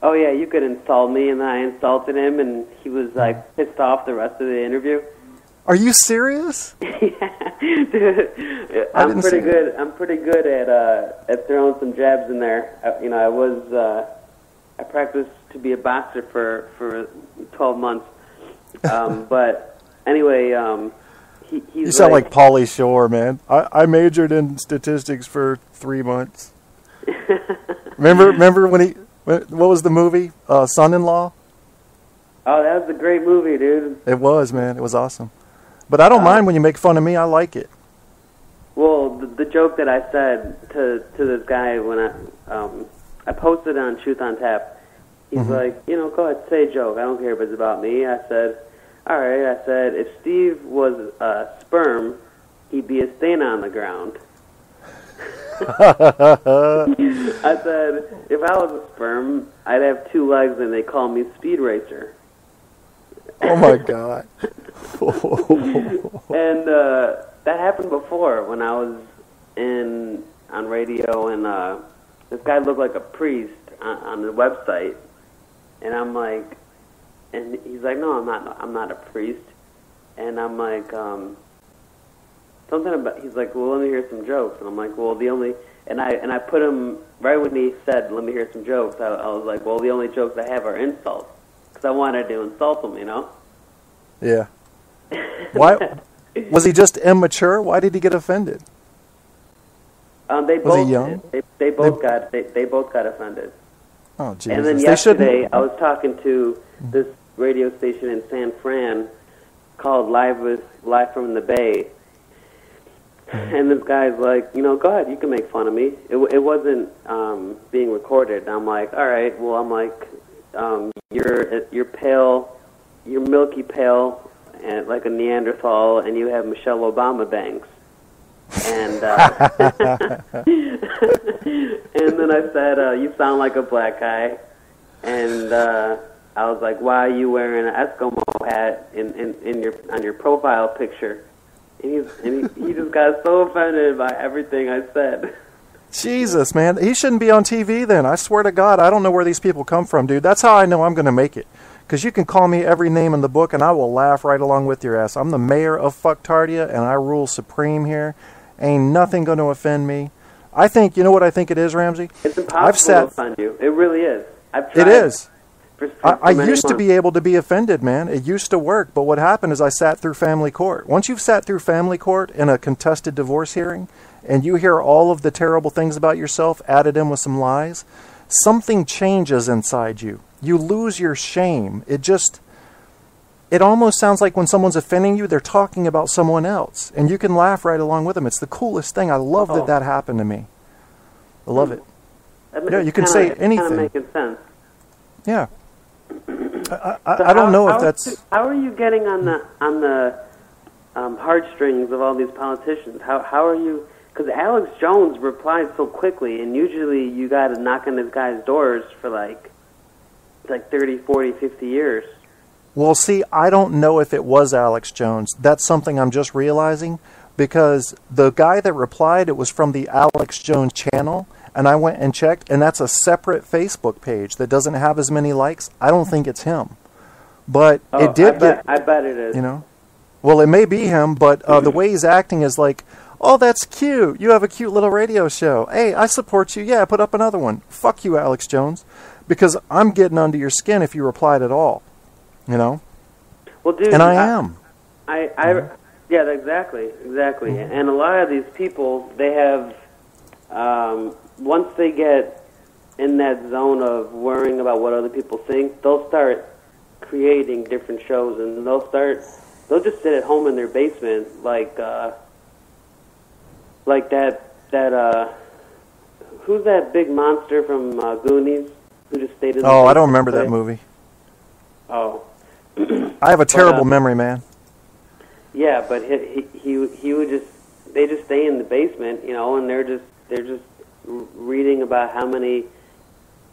oh, yeah, you could insult me, and then I insulted him, and he was, like, pissed off the rest of the interview? Are you serious? Yeah, dude. I'm pretty good at throwing some jabs in there. I practiced to be a boxer for 12 months. But anyway, he's You sound like Pauly Shore, man. I majored in statistics for 3 months. Remember when what was the movie? Son-in-Law? Oh, that was a great movie, dude. It was, man. It was awesome. But I don't mind when you make fun of me. I like it. Well, the joke that I said to this guy when I posted on Truth on Tap, he's like, go ahead, say a joke. I don't care if it's about me. I said, all right. I said, if Steve was a sperm, he'd be a stain on the ground. I said, if I was a sperm, I'd have 2 legs and they call me Speed Racer. Oh, my God. And that happened before when I was on radio, and this guy looked like a priest on the website, and I'm like, and he's like, no, I'm not a priest, and I'm like, something about, he's like, well, let me hear some jokes, and I'm like, well, and I put him, right when he said, let me hear some jokes, I was like, well, the only jokes I have are insults, because I wanted to insult him, Yeah. Why? Was he just immature? Why did he get offended? Was he young? They both got offended. Oh, Jesus. And then yesterday, I was talking to this radio station in San Fran called Live from the Bay. And this guy's like, go ahead, you can make fun of me. It wasn't being recorded. And I'm like, all right. Well, I'm like, you're pale, you're milky pale, and like a Neanderthal, and you have Michelle Obama bangs. And and then I said, you sound like a black guy. And I was like, why are you wearing an Eskimo hat on your profile picture? And he just got so offended by everything I said. Jesus, man. He shouldn't be on TV then. I swear to God, I don't know where these people come from, dude. That's how I know I'm going to make it. Because you can call me every name in the book, and I will laugh right along with your ass. I'm the mayor of Fucktardia, and I rule supreme here. Ain't nothing going to offend me. I think, you know what I think it is, Ramsey? It's impossible to offend you. It really is. I've tried. It is. I used to be able to be offended, man. It used to work, but what happened is I sat through family court. Once you've sat through family court in a contested divorce hearing, and you hear all of the terrible things about yourself added in with some lies, something changes inside you. You lose your shame. It almost sounds like when someone's offending you, they're talking about someone else, and you can laugh right along with them. It's the coolest thing. I love that happened to me. I love it. Yeah, you can say anything. Kind of making sense. Yeah. I don't know if that's... How are you getting on the heartstrings of all these politicians? How are you... Because Alex Jones replied so quickly, and usually you got to knock on this guy's doors for like 30, 40, 50 years. Well, see, I don't know if it was Alex Jones. That's something I'm just realizing, because the guy that replied, it was from the Alex Jones channel, and I went and checked, and that's a separate Facebook page that doesn't have as many likes. I don't think it's him. But it did I bet it is. You know? Well, it may be him, but the way he's acting is like, oh, that's cute. You have a cute little radio show. Hey, I support you. Yeah, put up another one. Fuck you, Alex Jones. Because I'm getting under your skin if you replied at all. You know? Well, dude, and I am. Yeah, exactly. Mm-hmm. And a lot of these people, they have, once they get in that zone of worrying about what other people think, they'll start creating different shows, and they'll just sit at home in their basement, like that, who's that big monster from Goonies who just stayed in the I don't remember that movie. Oh. I have a terrible memory, man. Yeah, but he would they just stay in the basement, you know, and they're just reading about how many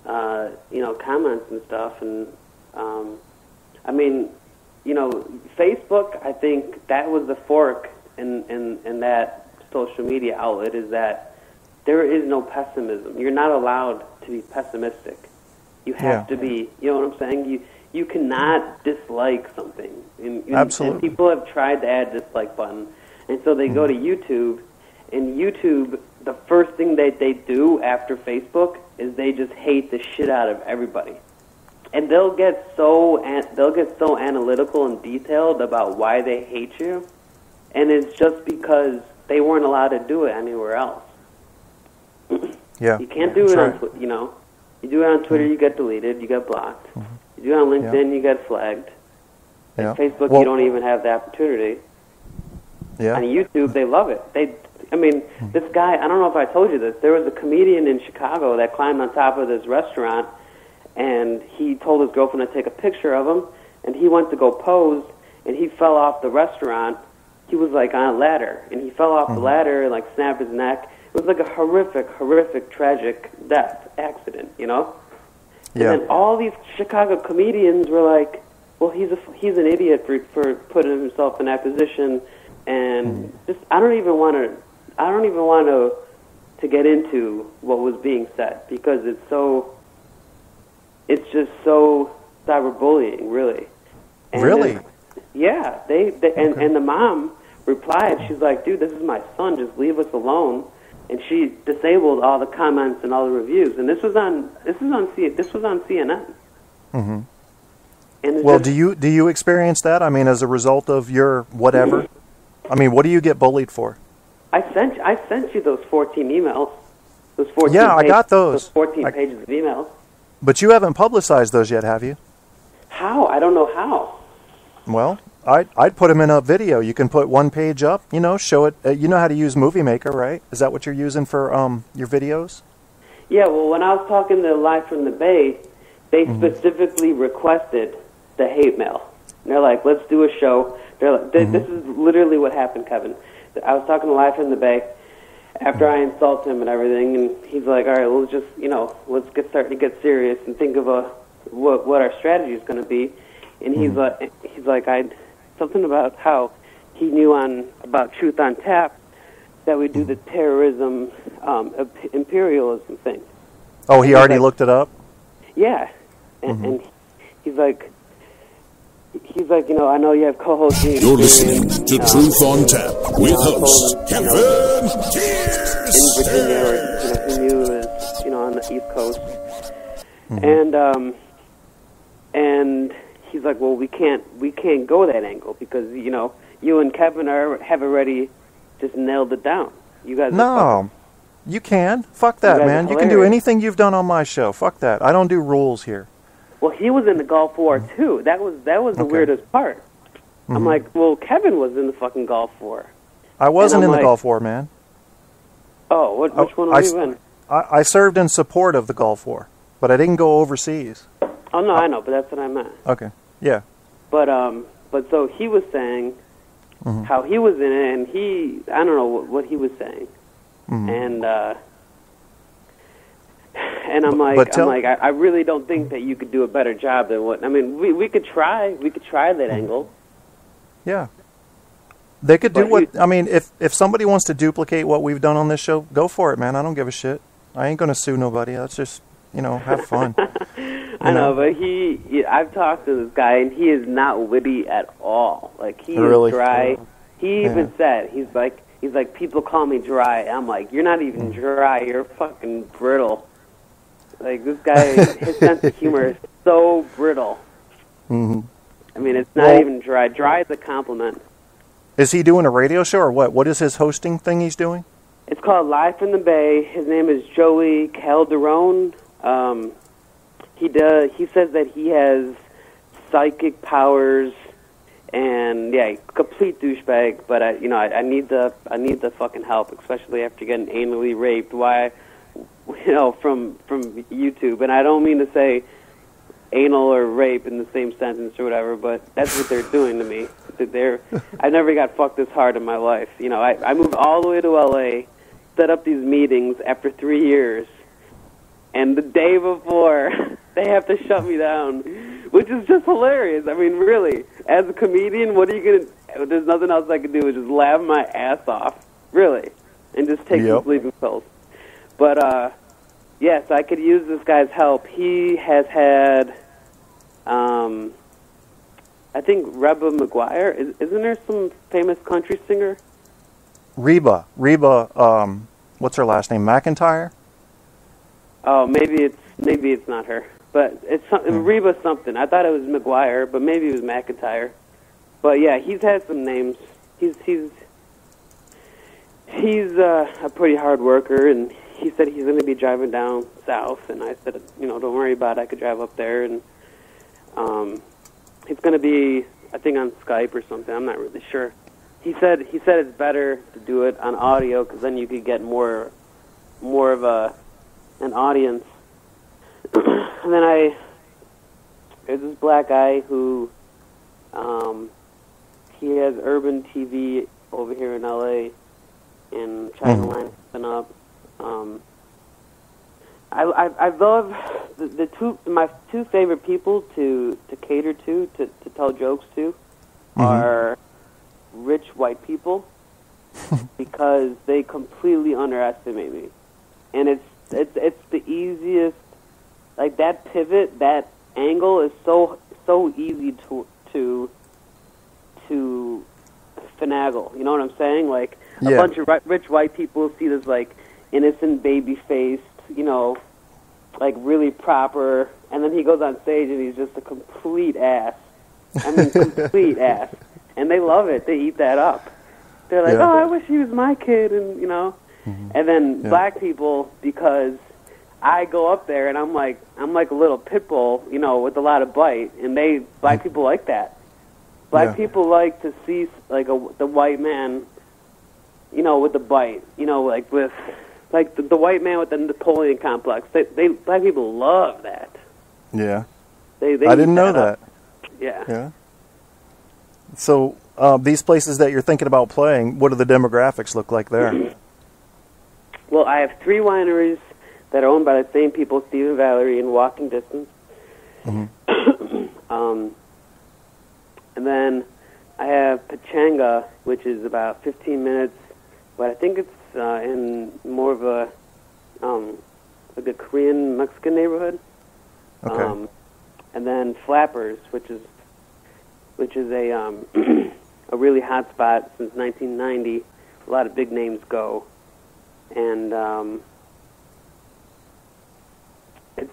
comments and stuff, and I mean, you know, Facebook, I think that was the fork in that social media outlet, is that there is no pessimism. You're not allowed to be pessimistic. You have to be, you know what I'm saying? You cannot dislike something. Absolutely. And people have tried to add dislike button, and so they go to YouTube, and YouTube, the first thing that they do after Facebook is they just hate the shit out of everybody. And they'll get so analytical and detailed about why they hate you, and it's just because they weren't allowed to do it anywhere else. Yeah, you can't do it on Twitter. You know, you do it on Twitter, you get deleted, you get blocked. You do it on LinkedIn, you get flagged. Yeah. Facebook, you don't even have the opportunity. Yeah. On YouTube, they love it. This guy, I don't know if I told you this, there was a comedian in Chicago that climbed on top of this restaurant, and he told his girlfriend to take a picture of him, and he went to go pose, and he fell off the restaurant. He was like on a ladder, and he fell off the ladder and like snapped his neck. It was like a horrific, tragic death accident, you know? Yeah. And then all these Chicago comedians were like, well, he's an idiot for putting himself in that position, and just I don't even want to get into what was being said, because it's just so cyberbullying, really. And really? Then, yeah. And the mom replied, she's like, dude, this is my son, just leave us alone. And she disabled all the comments and all the reviews. And this was on CNN. Mm-hmm. And well, do you experience that? I mean, as a result of your whatever? I mean, what do you get bullied for? I sent you those 14 emails. Those 14 yeah, I got those. Those 14 pages of emails. But you haven't publicized those yet, have you? How? I don't know how. Well, I'd put them in a video. You can put one page up, you know, show it. You know how to use Movie Maker, right? Is that what you're using for your videos? Yeah, well, when I was talking to Live from the Bay, they specifically requested the hate mail. And they're like, let's do a show. They're like, this is literally what happened, Kevin. I was talking to Live from the Bay after I insult him and everything, and he's like, all right, well, let's just, you know, let's start to get serious and think of what our strategy is going to be. And he's like, something about how he knew about Truth on Tap that we do the terrorism, imperialism thing. Oh, he already looked it up? Yeah. And he's like, you know, I know you have co-hosts. You're listening to Truth on Tap with host Kevin Tears. In Virginia, or, you know, who knew is, you know, on the East Coast. And And he's like, well, we can't go that angle because, you know, you and Kevin have already just nailed it down. You guys No, you can. Fuck that, man. You can do anything you've done on my show. Fuck that. I don't do rules here. Well, he was in the Gulf War, too. That was the weirdest part. I'm like, well, Kevin was in the fucking Gulf War. I wasn't in the Gulf War, man. Oh, which one were you in? I served in support of the Gulf War, but I didn't go overseas. Oh, no, I know, but that's what I meant. Okay, yeah. But so he was saying how he was in it, and I don't know what he was saying. And I'm like, I really don't think that you could do a better job than what, I mean, we could try that angle. Yeah. They could do I mean, if somebody wants to duplicate what we've done on this show, go for it, man. I don't give a shit. I ain't going to sue nobody. Let's just, you know, have fun. I know, but I've talked to this guy, and he is not witty at all. Like, he really? Is dry. He even said, he's like, people call me dry. I'm like, you're not even dry. You're fucking brittle. Like, this guy, his sense of humor is so brittle. I mean, it's not even dry. Dry is a compliment. Is he doing a radio show or what? What is his hosting thing he's doing? It's called Live from the Bay. His name is Joey Calderone. He says that he has psychic powers, and yeah, complete douchebag. But I need the fucking help, especially after getting anally raped. Why, from YouTube, and I don't mean to say anal or rape in the same sentence or whatever, but that's what they're doing to me. I never got fucked this hard in my life. You know, I moved all the way to LA, set up these meetings after 3 years, and the day before, they have to shut me down, which is just hilarious. I mean, really, as a comedian, what are you going to... There's nothing else I can do is just laugh my ass off, really, and just take some sleeping pills. But, yes, I could use this guy's help. He has had, I think Reba McGuire. Isn't there some famous country singer? Reba, what's her last name? McIntyre? Oh, maybe it's not her, but it's Reba something. I thought it was McGuire, but maybe it was McIntyre. But yeah, he's had some names. He's a pretty hard worker, and he said he's going to be driving down south, and I said, don't worry about it. I could drive up there, and he's going to be, I think, on Skype or something. I'm not really sure. He said it's better to do it on audio because then you could get more of an audience. And then there's this black guy who he has urban TV over here in LA and trying to line something up. I love my two favorite people to cater to tell jokes to are rich white people because they completely underestimate me, and it's the easiest. Like that pivot, that angle is so easy to finagle. You know what I'm saying? Like a bunch of rich white people see this like innocent baby faced, like really proper, and then he goes on stage and he's just a complete ass. I mean, complete ass. And they love it. They eat that up. They're like, I wish he was my kid, and And then black people, because I go up there and I'm like a little pit bull, with a lot of bite, and black people like that. Black people like to see like the white man, with the bite, like with like the white man with the Napoleon complex. They black people love that. Yeah. They I didn't know that. Yeah. Yeah. So these places that you're thinking about playing, what do the demographics look like there? Well, I have 3 wineries that are owned by the same people, Steve and Valerie, in walking distance. And then I have Pachanga, which is about 15 minutes, but I think it's in more of a like a Korean Mexican neighborhood. Okay. And then Flappers, which is a a really hot spot since 1990. A lot of big names go, and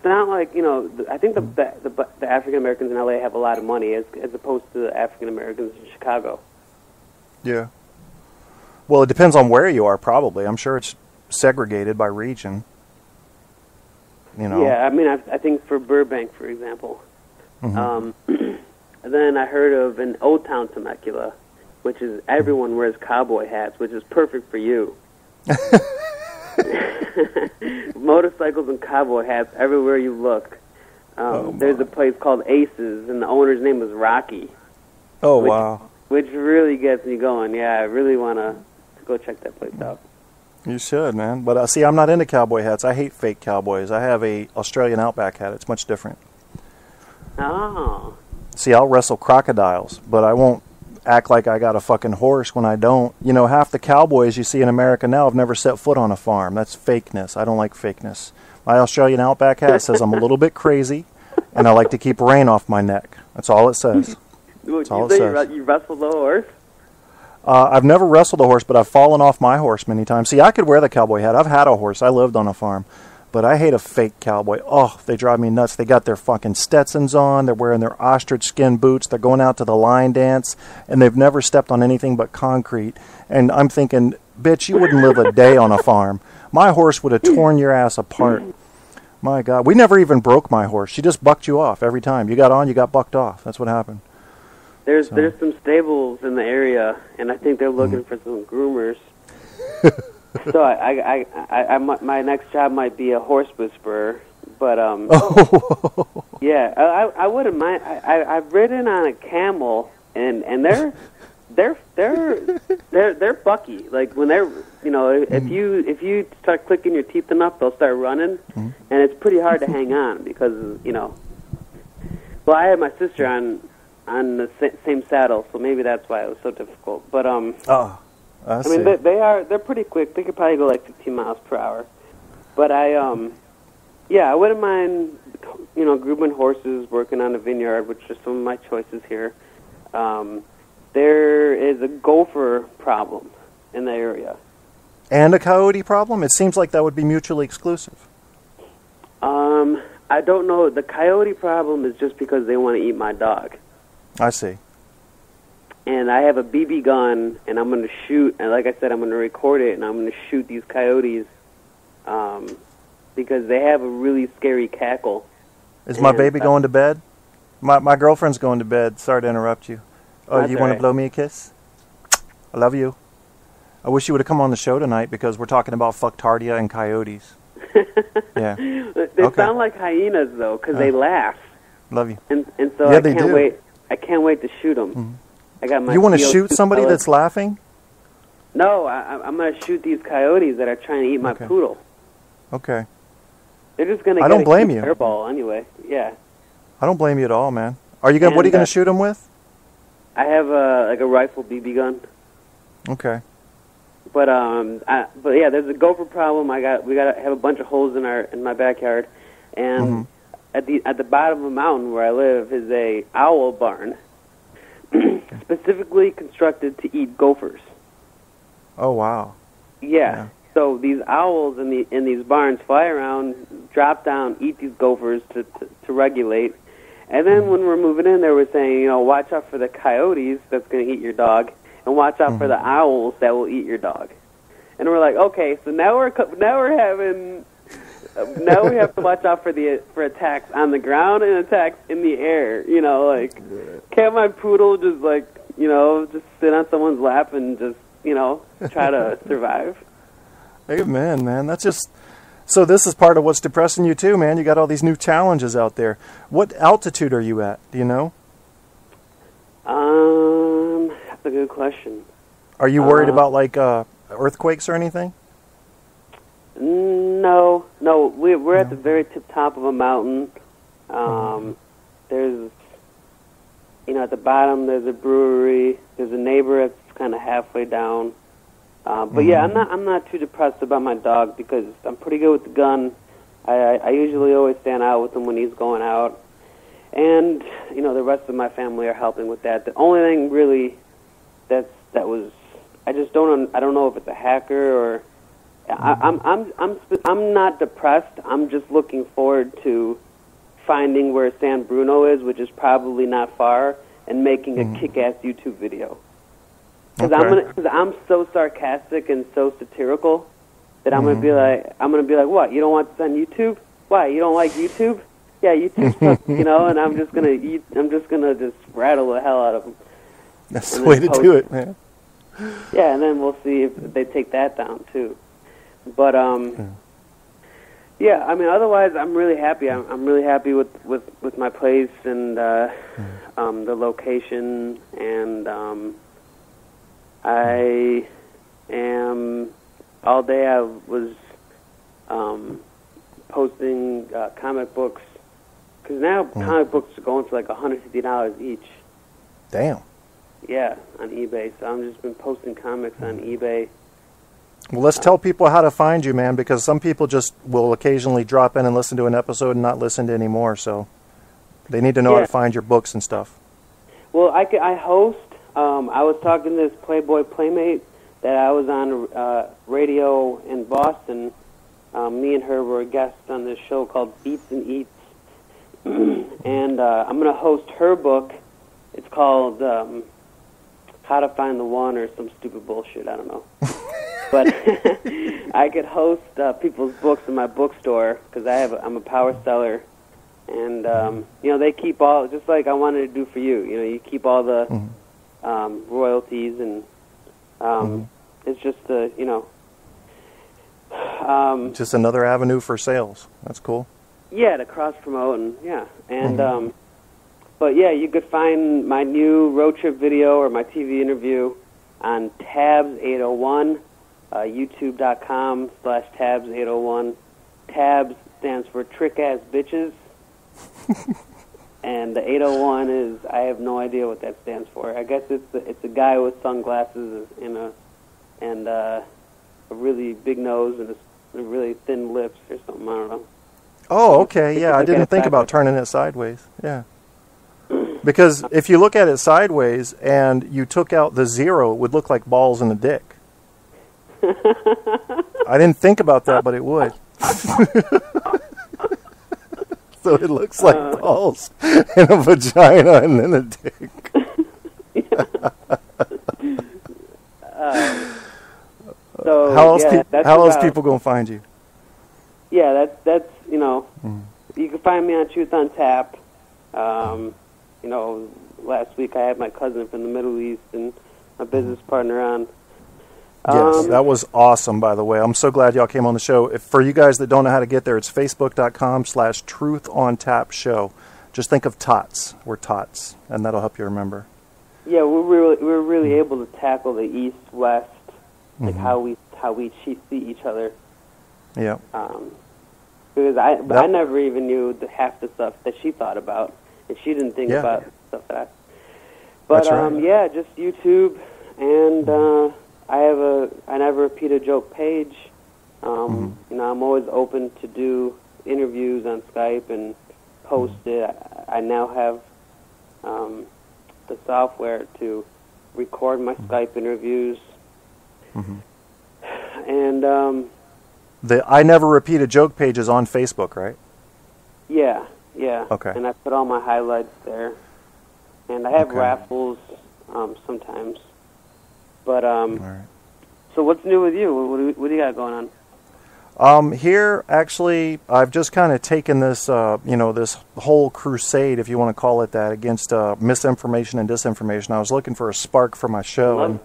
not like, I think the African Americans in LA have a lot of money as opposed to the African Americans in Chicago. Yeah. Well, it depends on where you are, probably. I'm sure it's segregated by region. Yeah, I mean, I think for Burbank, for example. Mm-hmm. Then I heard of an Old Town Temecula, which is everyone wears cowboy hats, which is perfect for you. Motorcycles and cowboy hats everywhere you look. There's a place called Aces, and the owner's name is Rocky. Oh, wow. Which really gets me going. Yeah, I really want to go check that place out. You should, man. But see, I'm not into cowboy hats. I hate fake cowboys. I have a Australian Outback hat. It's much different. Oh. See, I'll wrestle crocodiles, but I won't act like I got a fucking horse when I don't. Half the cowboys you see in America now have never set foot on a farm. That's fakeness. I don't like fakeness. My Australian Outback hat says I'm a little bit crazy, and I like to keep rain off my neck. That's all it says. That's all it says. You wrestled the horse? I've never wrestled a horse, but I've fallen off my horse many times. See, I could wear the cowboy hat. I've had a horse. I lived on a farm. But I hate a fake cowboy. Oh, they drive me nuts. They got their fucking Stetsons on. They're wearing their ostrich skin boots. They're going out to the line dance. And they've never stepped on anything but concrete. And I'm thinking, bitch, you wouldn't live a day on a farm. My horse would have torn your ass apart. My God. We never even broke my horse. She just bucked you off every time. You got on, you got bucked off. That's what happened. There's some stables in the area, and I think they're looking for some groomers. So my next job might be a horse whisperer, but yeah, I wouldn't mind. I've ridden on a camel, and they're bucky. Like when they're if you start clicking your teeth enough, they'll start running, and it's pretty hard to hang on because Well, I had my sister on the same saddle, so maybe that's why it was so difficult. But I mean, they're pretty quick. They could probably go like 15 miles per hour. But I wouldn't mind, grooming horses, working on a vineyard, which are some of my choices here. There is a gopher problem in the area. And a coyote problem? It seems like that would be mutually exclusive. I don't know. The coyote problem is just because they want to eat my dog. I see. And I have a BB gun, and I'm going to shoot, and like I said, I'm going to record it, and I'm going to shoot these coyotes because they have a really scary cackle. Is my baby going to bed? My girlfriend's going to bed. Sorry to interrupt you. Oh, you want to blow me a kiss? I love you. I wish you would have come on the show tonight because we're talking about fucktardia and coyotes. Yeah. They sound like hyenas, though, because they laugh. Love you. And so I can't wait. I can't wait to shoot them. Mm-hmm. I got my. You want to shoot somebody that's laughing? No, I'm going to shoot these coyotes that are trying to eat my poodle. Okay. They're just going to. I don't blame you. Airball anyway. Yeah. I don't blame you at all, man. Are you gonna? What are you going to shoot them with? I have a rifle BB gun. Okay. But yeah, there's a gopher problem. We got to have a bunch of holes in my backyard, and at the bottom of a mountain where I live is a owl barn, specifically constructed to eat gophers. Oh wow. Yeah. So these owls in these barns fly around, drop down, eat these gophers to regulate. And then when we're moving in, they were saying, watch out for the coyotes that's going to eat your dog, and watch out for the owls that will eat your dog. And we're like, okay, so now we have to watch out for attacks on the ground and attacks in the air. Can't my poodle just just sit on someone's lap and just try to survive? Amen, man. That's just. So this is part of what's depressing you too, man. You got all these new challenges out there. What altitude are you at? Do you know? That's a good question. Are you worried about earthquakes or anything? No. We're at the very top of a mountain. There's, at the bottom there's a brewery. There's a neighbor that's kind of halfway down. But yeah, I'm not too depressed about my dog because I'm pretty good with the gun. I usually always stand out with him when he's going out, and the rest of my family are helping with that. The only thing really I don't know if it's a hacker or I'm not depressed. I'm just looking forward to finding where San Bruno is, which is probably not far, and making a kick-ass YouTube video. Because I'm so sarcastic and so satirical that I'm gonna be like, what? You don't want this on YouTube? Why? You don't like YouTube? Yeah, YouTube sucks, you know. And I'm just gonna just rattle the hell out of them. That's the way to do it, man. Yeah, and then we'll see if they take that down too. But yeah, I mean, otherwise, I'm really happy. I'm really happy with my place and the location, and I am all day. I was posting comic books because now comic books are going for like $150 each. Damn. Yeah, on eBay. So I'm just been posting comics on eBay. Well, let's tell people how to find you, man, because some people just will occasionally drop in and listen to an episode and not listen to any more, so they need to know how to find your books and stuff. Well, I host. I was talking to this Playboy Playmate that I was on radio in Boston. Me and her were guests on this show called Beats and Eats, and I'm going to host her book. It's called How to Find the One or some stupid bullshit, I don't know. But I could host people's books in my bookstore because I'm a power seller, and you know, they keep all, just like I wanted to do for you. You know, you keep all the royalties, and it's just you know, just another avenue for sales. That's cool. Yeah, to cross promote and but yeah, you could find my new road trip video or my TV interview on Tabs 801. YouTube.com/Tabs801. Tabs stands for Trick Ass Bitches, and the 801 is, I have no idea what that stands for. I guess it's a guy with sunglasses and a really big nose and a really thin lips or something. I don't know. Oh, okay, yeah. I didn't think about turning it sideways. Yeah. Because if you look at it sideways and you took out the zero, it would look like balls in a dick. I didn't think about that, but it would. So it looks like balls and a vagina and then a dick. So how else people gonna find you? Yeah, that's you know, you can find me on Truth on Tap. You know, last week I had my cousin from the Middle East and my business partner on. Yes, that was awesome, by the way. I'm so glad y'all came on the show. For you guys that don't know how to get there, it's facebook.com/truthontapshow. Just think of tots. We're tots, and that'll help you remember. Yeah, we're really able to tackle the East-West, like how we see each other. Yeah. Because I never even knew half the stuff that she thought about, and she didn't think about stuff that I. But right. Yeah, just YouTube and. I have I never repeat a joke page. You know, I'm always open to do interviews on Skype and post it. I now have the software to record my Skype interviews. And the I never repeat a joke page is on Facebook, right? Yeah. Okay. And I put all my highlights there. And I have raffles sometimes. But so what's new with you? What do you got going on? Here, actually, I've just kind of taken this, you know, this whole crusade, if you want to call it that, against misinformation and disinformation. I was looking for a spark for my show, and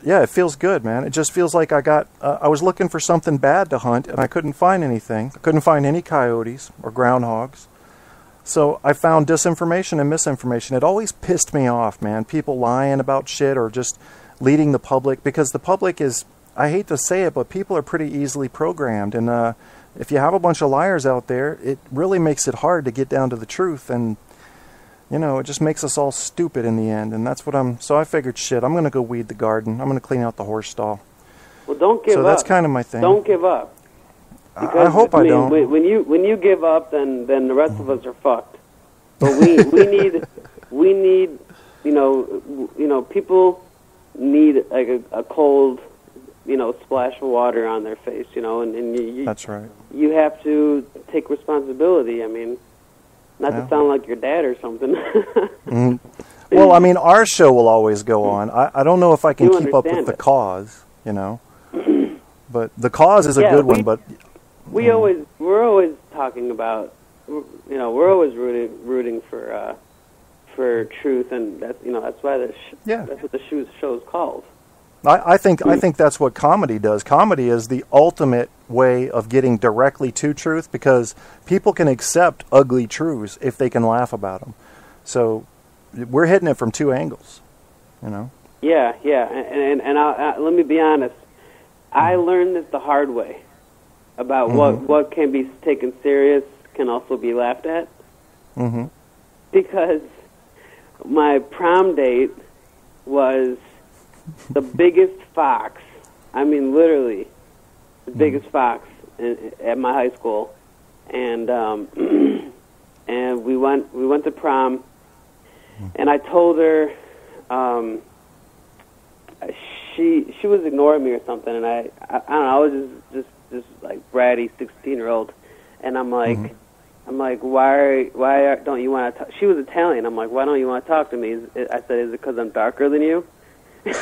yeah, it feels good, man. It just feels like I was looking for something bad to hunt, and I couldn't find anything. I couldn't find any coyotes or groundhogs. So I found disinformation and misinformation. It always pissed me off, man. People lying about shit or just leading the public, because the public is, I hate to say it, but people are pretty easily programmed, and if you have a bunch of liars out there, it really makes it hard to get down to the truth, and you know, it just makes us all stupid in the end, and that's what so I figured, shit, I'm going to go weed the garden, I'm going to clean out the horse stall. Well, don't give up. So that's kind of my thing. Don't give up. I hope I don't. When you give up, then the rest of us are fucked. But we need you know people need like a cold splash of water on their face, and you That's right. You have to take responsibility. I mean, not to sound like your dad or something. Mm-hmm. Well, I mean, our show will always go on. I don't know if I can keep up with the cause, but the cause is a good one. But we're always talking about, we're always rooting for truth, and that's why that's what the show's called. I think that's what comedy does. Comedy is the ultimate way of getting directly to truth, because people can accept ugly truths if they can laugh about them. So we're hitting it from two angles, Yeah, and let me be honest. I learned this the hard way about what can be taken serious can also be laughed at. Mm-hmm. Because my prom date was the biggest fox. I mean, literally, the biggest fox at my high school, and and we went to prom, and I told her she was ignoring me or something, and I don't know, I was just like bratty 16-year-old, and I'm like. I'm like, why don't you want to talk? She was Italian. I'm like, why don't you want to talk to me? I said, is it because I'm darker than you?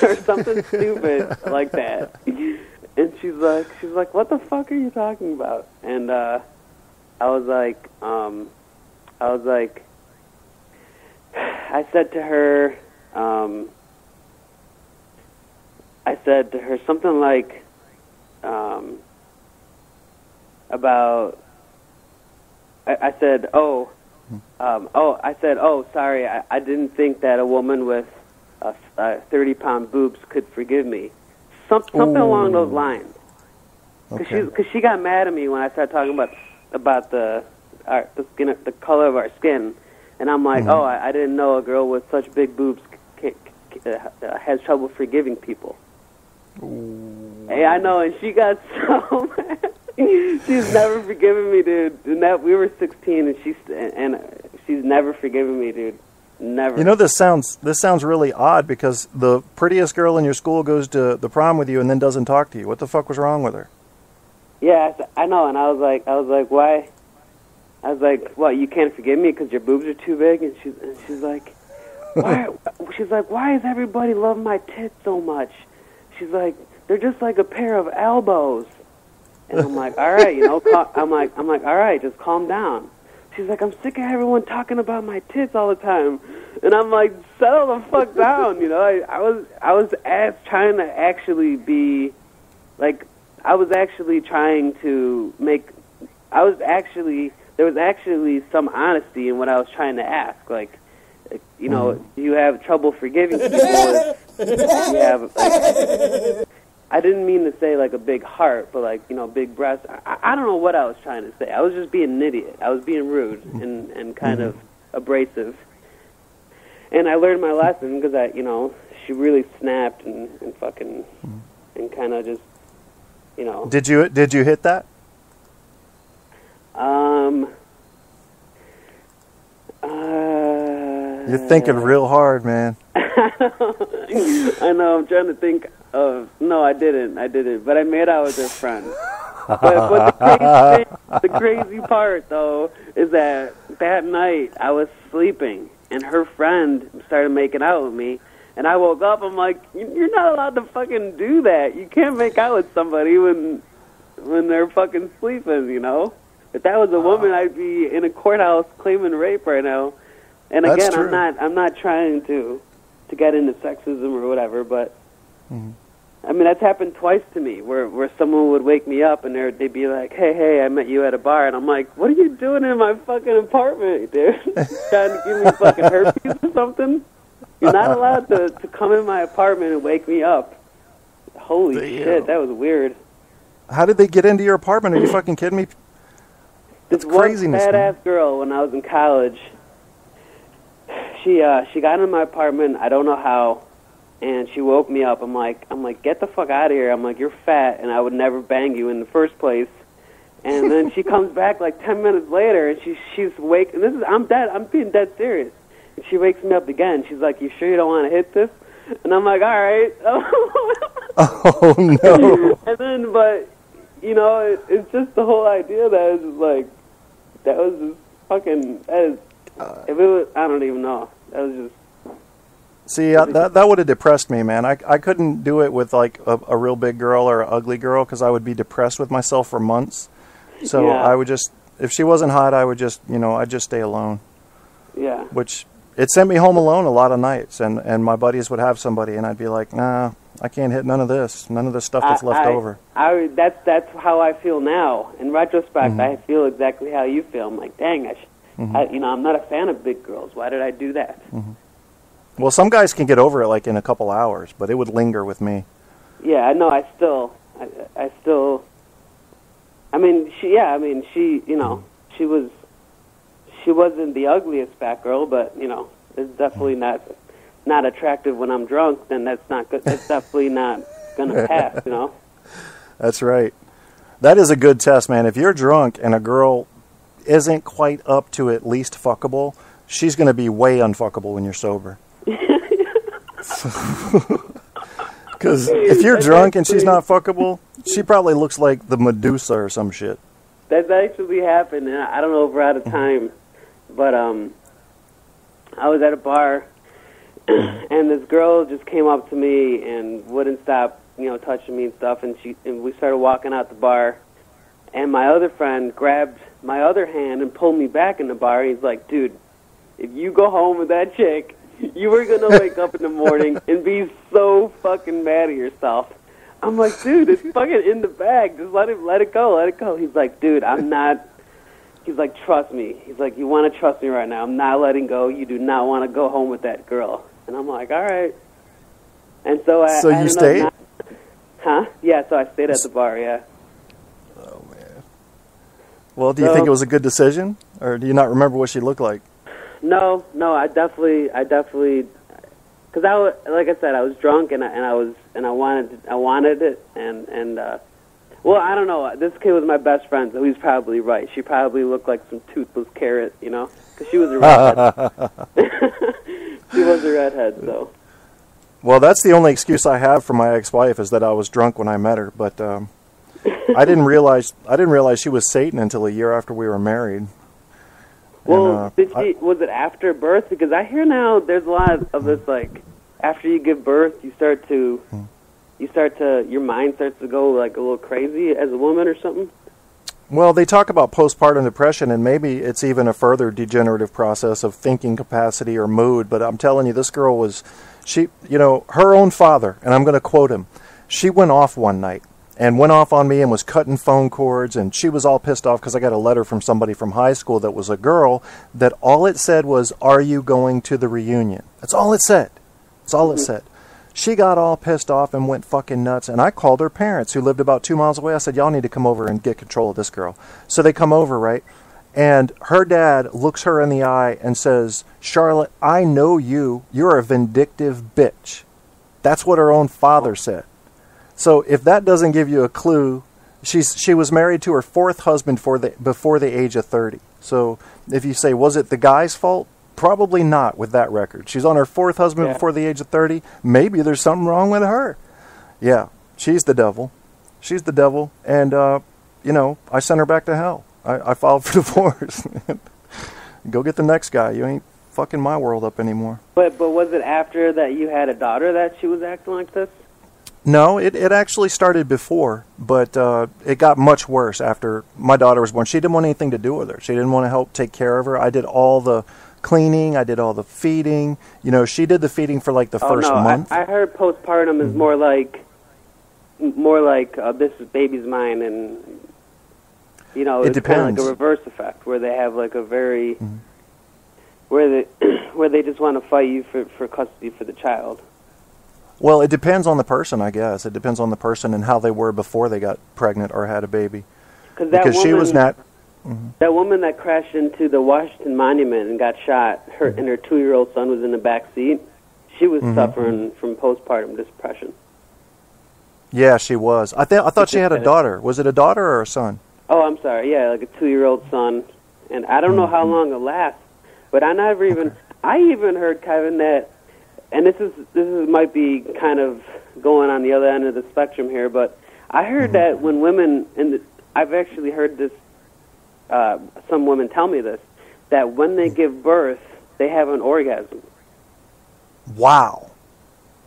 Or something stupid like that. And she's like, what the fuck are you talking about? And I was like, I said to her something like, about. I said, sorry, I didn't think that a woman with 30-pound boobs could forgive me. Something along those lines. Because she got mad at me when I started talking about the skin, the color of our skin, and I'm like, I didn't know a girl with such big boobs has trouble forgiving people. Hey, I know, and she got so mad. She's never forgiven me, dude. And we were 16, and she's never forgiven me, dude. Never. This sounds really odd, because the prettiest girl in your school goes to the prom with you and then doesn't talk to you. What the fuck was wrong with her? Yeah, I know, and I was like, why? I was like, what? You can't forgive me because your boobs are too big? And she's like, why? She's like, why does everybody love my tits so much? She's like, they're just like a pair of elbows. And I'm like, all right, I'm like, all right, just calm down. She's like, I'm sick of everyone talking about my tits all the time. And I'm like, settle the fuck down, I was trying to actually be, like, I was actually trying to make, there was actually some honesty in what I was trying to ask. Like, you have trouble forgiving people if you have, like, I didn't mean to say, like, a big heart, but, like, big breasts. I don't know what I was trying to say. I was just being an idiot. I was being rude and kind of abrasive. And I learned my lesson because she really snapped and fucking, and kind of just, Did you hit that? You're thinking real hard, man. I know, I'm trying to think of... No, I didn't. But I made out with her friend. But the crazy part, though, is that night I was sleeping, and her friend started making out with me, and I woke up, I'm like, you're not allowed to fucking do that. You can't make out with somebody when they're fucking sleeping, If that was a woman, I'd be in a courthouse claiming rape right now. And again, I'm not trying to get into sexism or whatever, but I mean, that's happened twice to me, where someone would wake me up and they'd be like, hey, I met you at a bar, and I'm like, what are you doing in my fucking apartment, dude? Trying to give me fucking herpes or something? You're not allowed to come in my apartment and wake me up. Holy shit, that was weird. How did they get into your apartment? Are you fucking kidding me? That's craziness, one badass girl when I was in college. She got into my apartment. I don't know how, and she woke me up. I'm like, get the fuck out of here. I'm like, you're fat, and I would never bang you in the first place. And then she comes back like 10 minutes later, and she's awake. And I'm being dead serious. And she wakes me up again. She's like, you sure you don't want to hit this? And I'm like, all right. Oh no! And then, but you know, it's just the whole idea that is like that was just fucking. If it was, I don't even know. That was just. See, that would have depressed me, man. I couldn't do it with like a real big girl or an ugly girl because I would be depressed with myself for months. So Yeah. I would just, if she wasn't hot, I would just, I'd just stay alone. Yeah. Which it sent me home alone a lot of nights, and my buddies would have somebody, and I'd be like, nah, I can't hit none of this stuff that's left over. That's how I feel now. In retrospect, I feel exactly how you feel. I'm like, dang, I'm not a fan of big girls. Why did I do that? Well, some guys can get over it like in a couple hours, but it would linger with me. Yeah, I know. I still. I mean, she, she wasn't the ugliest fat girl, but it's definitely not attractive when I'm drunk. Then that's not good. That's definitely not gonna pass. That's right. That is a good test, man. If you're drunk and a girl isn't quite up to at least fuckable, she's gonna be way unfuckable when you're sober. Because if you're drunk and she's not fuckable, she probably looks like the Medusa or some shit. That's actually happened, and I don't know if we're out of time, but I was at a bar, and this girl just came up to me and wouldn't stop, touching me and stuff, and we started walking out the bar, and my other friend grabbed my other hand and pulled me back in the bar, and he's like, dude, if you go home with that chick, you were going to wake up in the morning and be so fucking mad at yourself. I'm like, dude, it's fucking in the bag. Just let it go. He's like, dude, I'm not. He's like, trust me. He's like, you want to trust me right now. I'm not letting go. You do not want to go home with that girl. And I'm like, all right. And so I. So you stayed? Huh? Yeah. So I stayed at the bar. Yeah. Oh man. Well, do you think it was a good decision, or do you not remember what she looked like? No, I definitely, because like I said, I was drunk and I wanted it, and well, I don't know. This kid was my best friend, so he's probably right. She probably looked like some toothless carrot, because she was a redhead. She was a redhead, so. Well, that's the only excuse I have for my ex-wife is that I was drunk when I met her, but I didn't realize she was Satan until a year after we were married. Well, was it after birth? Because I hear now there's a lot of this, like, after you give birth, your mind starts to go, like, a little crazy as a woman or something? Well, they talk about postpartum depression, and maybe it's even a further degenerative process of thinking capacity or mood, but I'm telling you, this girl was, her own father, and I'm going to quote him, she went off one night. And went off on me and was cutting phone cords, and she was all pissed off because I got a letter from somebody from high school that was a girl that all it said was, "Are you going to the reunion?" That's all it said. That's all it said. She got all pissed off and went fucking nuts, and I called her parents who lived about 2 miles away. I said, y'all need to come over and get control of this girl. So they come over, right? And her dad looks her in the eye and says, Charlotte, I know you. You're a vindictive bitch. That's what her own father said. So if that doesn't give you a clue, she was married to her fourth husband before the age of 30. So if you say, was it the guy's fault? Probably not with that record. She's on her fourth husband before the age of 30. Maybe there's something wrong with her. Yeah, she's the devil. She's the devil. And, I sent her back to hell. I filed for divorce. Go get the next guy. You ain't fucking my world up anymore. But was it after that you had a daughter that she was acting like this? No, it actually started before, but it got much worse after my daughter was born. She didn't want anything to do with her. She didn't want to help take care of her. I did all the cleaning. I did all the feeding. She did the feeding for like the first month. I heard postpartum is more like this baby's mine, and it's kind of like a reverse effect where they have like a very where they just want to fight you for custody for the child. Well, it depends on the person, I guess. It depends on the person and how they were before they got pregnant or had a baby. Because she was not. That woman that crashed into the Washington Monument and got shot, and her 2-year-old son was in the back seat. She was suffering from postpartum depression. Yeah, she was. I thought she had a daughter. Was it a daughter or a son? Oh, I'm sorry. Yeah, like a 2-year-old son, and I don't know how long it lasts. But I even heard, Kevin, that. And this might be kind of going on the other end of the spectrum here, but I heard that when women, I've actually heard this, some women tell me this, that when they give birth, they have an orgasm. Wow.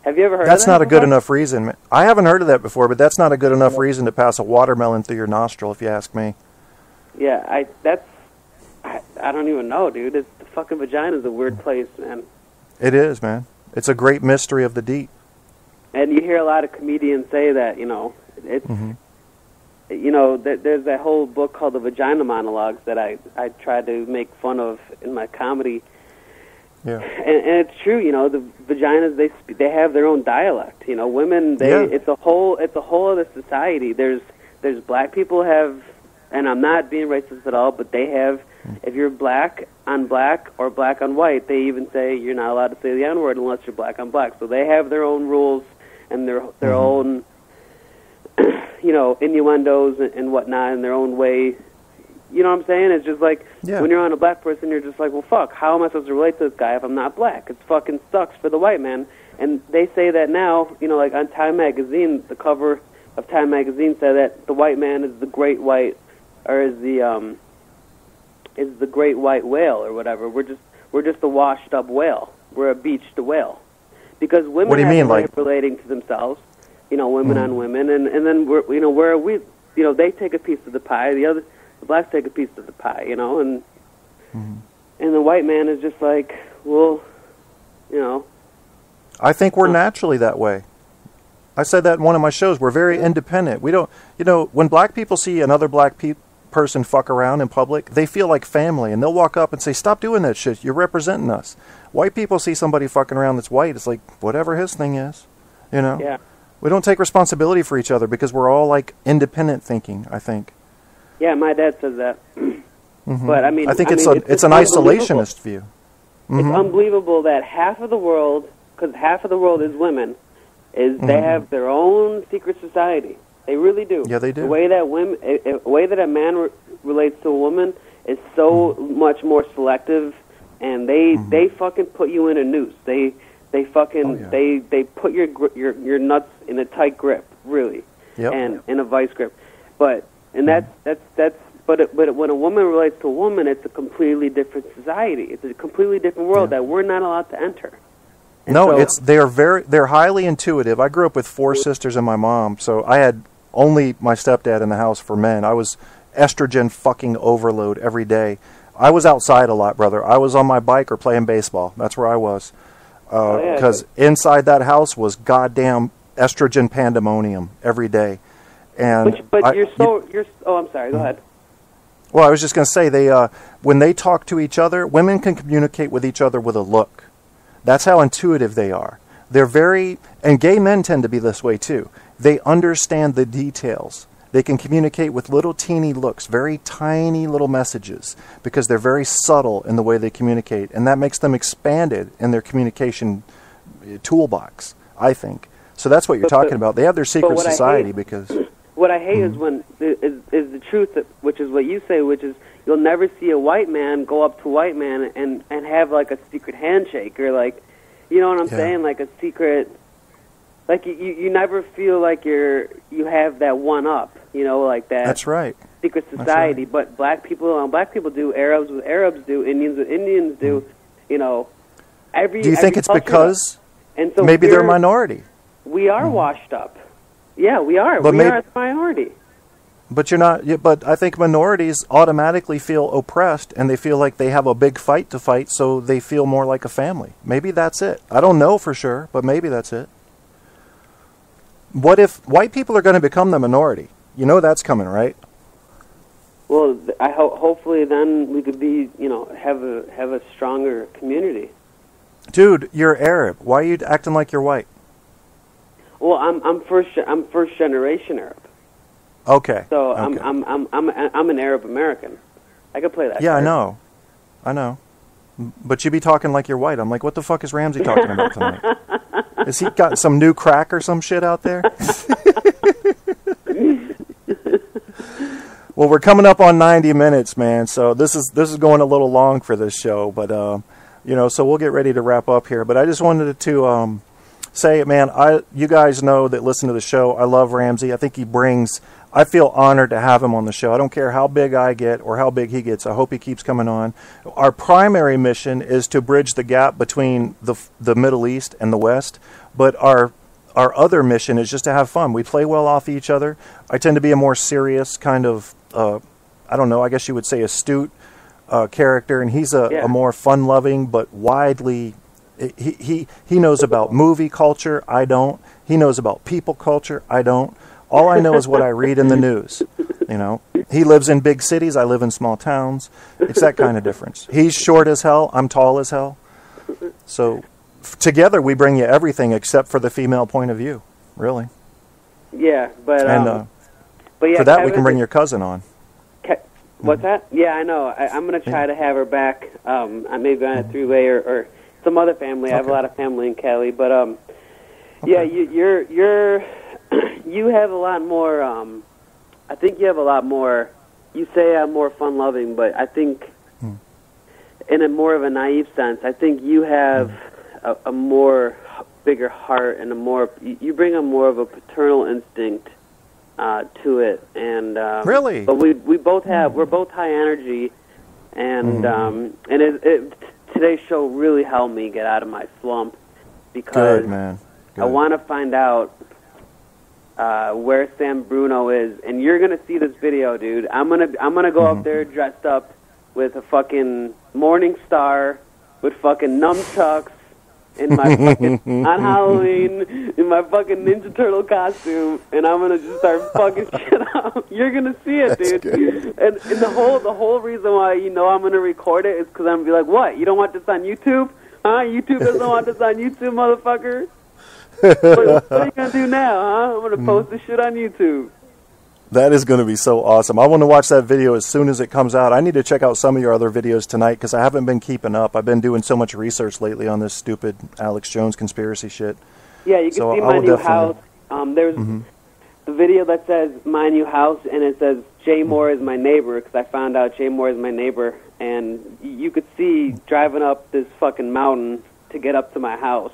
Have you ever heard That's of that? Not a good enough reason. I haven't heard of that before, but that's not a good enough reason to pass a watermelon through your nostril, if you ask me. Yeah, I don't even know, dude. The fucking vagina's a weird place, man. It is, man. It's a great mystery of the deep. And you hear a lot of comedians say that, it's, there's that whole book called The Vagina Monologues that I try to make fun of in my comedy. Yeah. And it's true, the vaginas, they have their own dialect. Women, it's a whole other society. There's black people have, and I'm not being racist at all, but they have, if you're black on black or black on white, they even say you're not allowed to say the N-word unless you're black on black. So they have their own rules and their own, innuendos and whatnot in their own way. You know what I'm saying? It's just like when you're on a black person, you're just like, well, fuck, how am I supposed to relate to this guy if I'm not black? It fucking sucks for the white man. And they say that now, like on Time Magazine, the cover of Time Magazine said that the white man is the great white, or is the great white whale or whatever. We're just a washed up whale. We're a beached whale. Because women what do you mean, like relating to themselves, women on women, and then where are we? They take a piece of the pie, the blacks take a piece of the pie, and the white man is just like, well, I think we're naturally that way. I said that in one of my shows. We're very independent. We don't, when black people see another black person fuck around in public, they feel like family, and they'll walk up and say, stop doing that shit. You're representing us. White people see somebody fucking around that's white, it's like, whatever his thing is, Yeah. We don't take responsibility for each other because we're all like independent thinking, I think. Yeah, my dad says that. But I think it's an isolationist view. It's unbelievable that half of the world, because half of the world is women, they have their own secret society. They really do. Yeah, they do. The way that a man relates to a woman is so much more selective, and they fucking put you in a noose. They fucking they put your nuts in a tight grip, really, and in a vice grip. But when a woman relates to a woman, it's a completely different society. It's a completely different world that we're not allowed to enter. And they're highly intuitive. I grew up with 4 sisters and my mom, so I had only my stepdad in the house for men. I was estrogen fucking overload every day. I was outside a lot, brother. I was on my bike or playing baseball. That's where I was. Because inside that house was goddamn estrogen pandemonium every day. And I'm sorry, go ahead. Well, I was just going to say, when they talk to each other, women can communicate with each other with a look. That's how intuitive they are. And gay men tend to be this way too. They understand the details. They can communicate with little teeny looks, very tiny little messages, because they're very subtle in the way they communicate, and that makes them expanded in their communication toolbox, I think. So that's what you're talking about. They have their secret society because... What I hate is the truth, which is what you say, which is you'll never see a white man go up to a white man and have like a secret handshake or like, you know what I'm saying, like a secret, like you never feel like you have that one up, like that. That's right. Secret society, right. But black people do, Arabs with Arabs do, Indians with Indians do, Do you think it's because maybe they're a minority? We are washed up. Yeah, we are. We are a minority. But you're not. But I think minorities automatically feel oppressed, and they feel like they have a big fight to fight, so they feel more like a family. Maybe that's it. I don't know for sure, but maybe that's it. What if white people are going to become the minority? That's coming, right? Well, hopefully then we could be, have a stronger community. Dude, you're Arab. Why are you acting like you're white? Well, I'm first generation Arab. Okay. So okay. I'm an Arab American. I could play that. Yeah, card. I know. But you be talking like you're white. I'm like, what the fuck is Ramsey talking about tonight? Has he got some new crack or some shit out there? Well, we're coming up on 90 minutes, man. So this is going a little long for this show, but so we'll get ready to wrap up here. But I just wanted to say, man, you guys know that listen to the show, I love Ramsey. I think I feel honored to have him on the show. I don't care how big I get or how big he gets. I hope he keeps coming on. Our primary mission is to bridge the gap between the Middle East and the West, but our other mission is just to have fun. We play well off each other. I tend to be a more serious kind of, I don't know, I guess you would say astute character, and he's a more fun-loving but widely... He knows about movie culture. I don't. He knows about people culture. I don't. All I know is what I read in the news. You know, he lives in big cities. I live in small towns. It's that kind of difference. He's short as hell. I'm tall as hell. So together we bring you everything except for the female point of view. Really. Yeah, but yeah, for that Kevin, we can bring your cousin on. What's that? Yeah, I know. I'm going to try to have her back. Maybe on a three-way or some other family. I have a lot of family in Cali, but yeah, you have a lot more. I think you have a lot more. You say I'm more fun-loving, but I think in a more of a naive sense, I think you have a more bigger heart and you bring a more of a paternal instinct to it, and really. But we both have. We're both high energy, and today's show really helped me get out of my slump because Good, man. Good. I want to find out where Sam Bruno is, and you're gonna see this video, dude. I'm gonna go up there dressed up with a fucking Morning Star, with fucking nunchucks, in my fucking on Halloween in my fucking Ninja Turtle costume, and I'm gonna just start fucking shit up. You're gonna see it, dude. And the whole reason why I'm gonna record it is because I'm gonna be like, what? You don't want this on YouTube? Huh? YouTube doesn't want this on YouTube, motherfucker. What are you gonna do now, huh? I'm gonna post this shit on YouTube. That is going to be so awesome. I want to watch that video as soon as it comes out. I need to check out some of your other videos tonight because I haven't been keeping up. I've been doing so much research lately on this stupid Alex Jones conspiracy shit. Yeah, you can see my new house. There's the video that says my new house, and it says Jay Moore is my neighbor because I found out Jay Moore is my neighbor. And you could see driving up this fucking mountain to get up to my house.